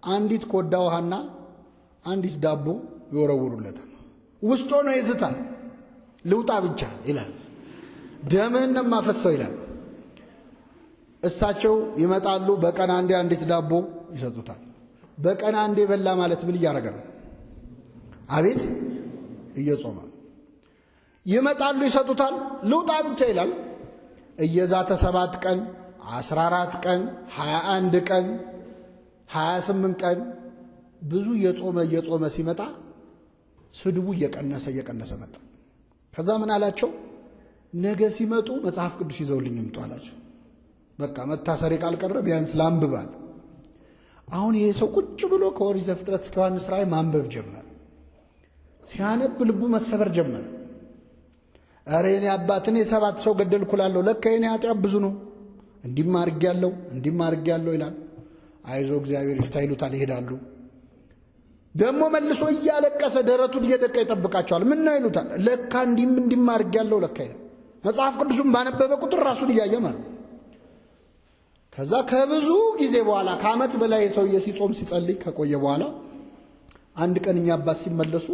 አንዲት ኮዳ ውሃና አንዲት ዳቦ ይወረውሩለታል። ውስጦ ነው ይዝታል። ልውጣ ብቻ ይላል፣ ደምህን ነው የማፈሰው ይላል። እሳቸው ይመጣሉ። በቀን አንዴ አንዲት ዳቦ ይሰጡታል። በቀን አንዴ በላ ማለት ምን እያደረገ ነው? አቤት እየጾመ ይመጣሉ፣ ይሰጡታል። ልውጣ ብቻ ይላል። እየዛተ 7 ቀን 14 ቀን 21 ቀን 28 ቀን ብዙ እየጾመ ሲመጣ ስድቡ እየቀነሰ መጣ። ከዛ ምን አላቸው? ነገ ሲመጡ መጽሐፍ ቅዱስ ይዘውልኝ ይምጡ አላቸው። በቃ መታሰሪ ካልቀረ ቢያንስ ላንብባል። አሁን ይሄ ሰው ቁጭ ብሎ ከኦሪት ዘፍጥረት እስከ ዮሐንስ ራእይ ማንበብ ጀመረ። ሲያነብ ልቡ መሰበር ጀመረ። አረ የኔ አባት እኔ 7 ሰው ገደልኩላለሁ፣ ለካ የኔ ኃጢአት ብዙ ነው፣ እንዲህ አድርጌያለሁ ይላል። አይዞ እግዚአብሔር ይፍታ ይሉታል፣ ይሄዳሉ። ደግሞ መልሶ እያለቀሰ ደረቱን እየደቃ ይጠብቃቸዋል። ምን ነው ይሉታል፣ ለካ እንዲህ አድርጌያለሁ ለካ ይላል። መጽሐፍ ቅዱስን ባነበበ ቁጥር ራሱን እያየ ማለት። ከዛ ከብዙ ጊዜ በኋላ ከዓመት በላይ ሰውዬ ሲጾም ሲጸልይ ከቆየ በኋላ አንድ ቀን እኛ አባት ሲመለሱ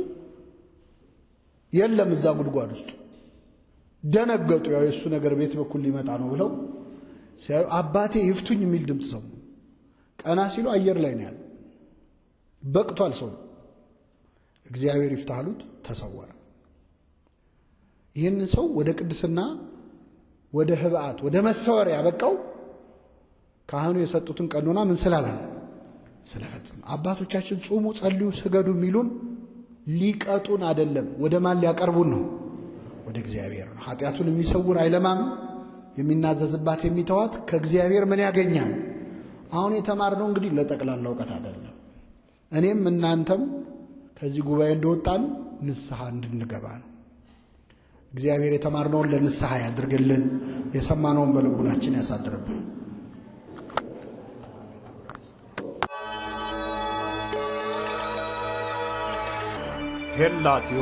የለም እዛ ጉድጓድ ውስጥ። ደነገጡ። ያው የሱ ነገር ቤት በኩል ሊመጣ ነው ብለው ሲያዩ አባቴ ይፍቱኝ የሚል ድምፅ ሰሙ። ቀና ሲሉ አየር ላይ ነው ያለው። በቅቷል ሰው። እግዚአብሔር ይፍታህ አሉት፣ ተሰወረ። ይህን ሰው ወደ ቅድስና ወደ ህብአት ወደ መሰወር ያበቃው ካህኑ የሰጡትን ቀኖና ምን ስላለ ስለፈጸመ። አባቶቻችን ጾሙ፣ ጸልዩ፣ ስገዱ የሚሉን ሊቀጡን አይደለም፣ ወደ ማን ሊያቀርቡን ነው? ወደ እግዚአብሔር ነው። ኃጢአቱን የሚሰውር አይለማም፣ የሚናዘዝባት የሚተዋት ከእግዚአብሔር ምን ያገኛል? አሁን የተማርነው እንግዲህ ለጠቅላላ ዕውቀት አይደለም። እኔም እናንተም ከዚህ ጉባኤ እንደወጣን ንስሐ እንድንገባ ነው። እግዚአብሔር የተማርነውን ለንስሐ ያድርግልን፣ የሰማነውን በልቡናችን ያሳድርብን። ሄላትዮ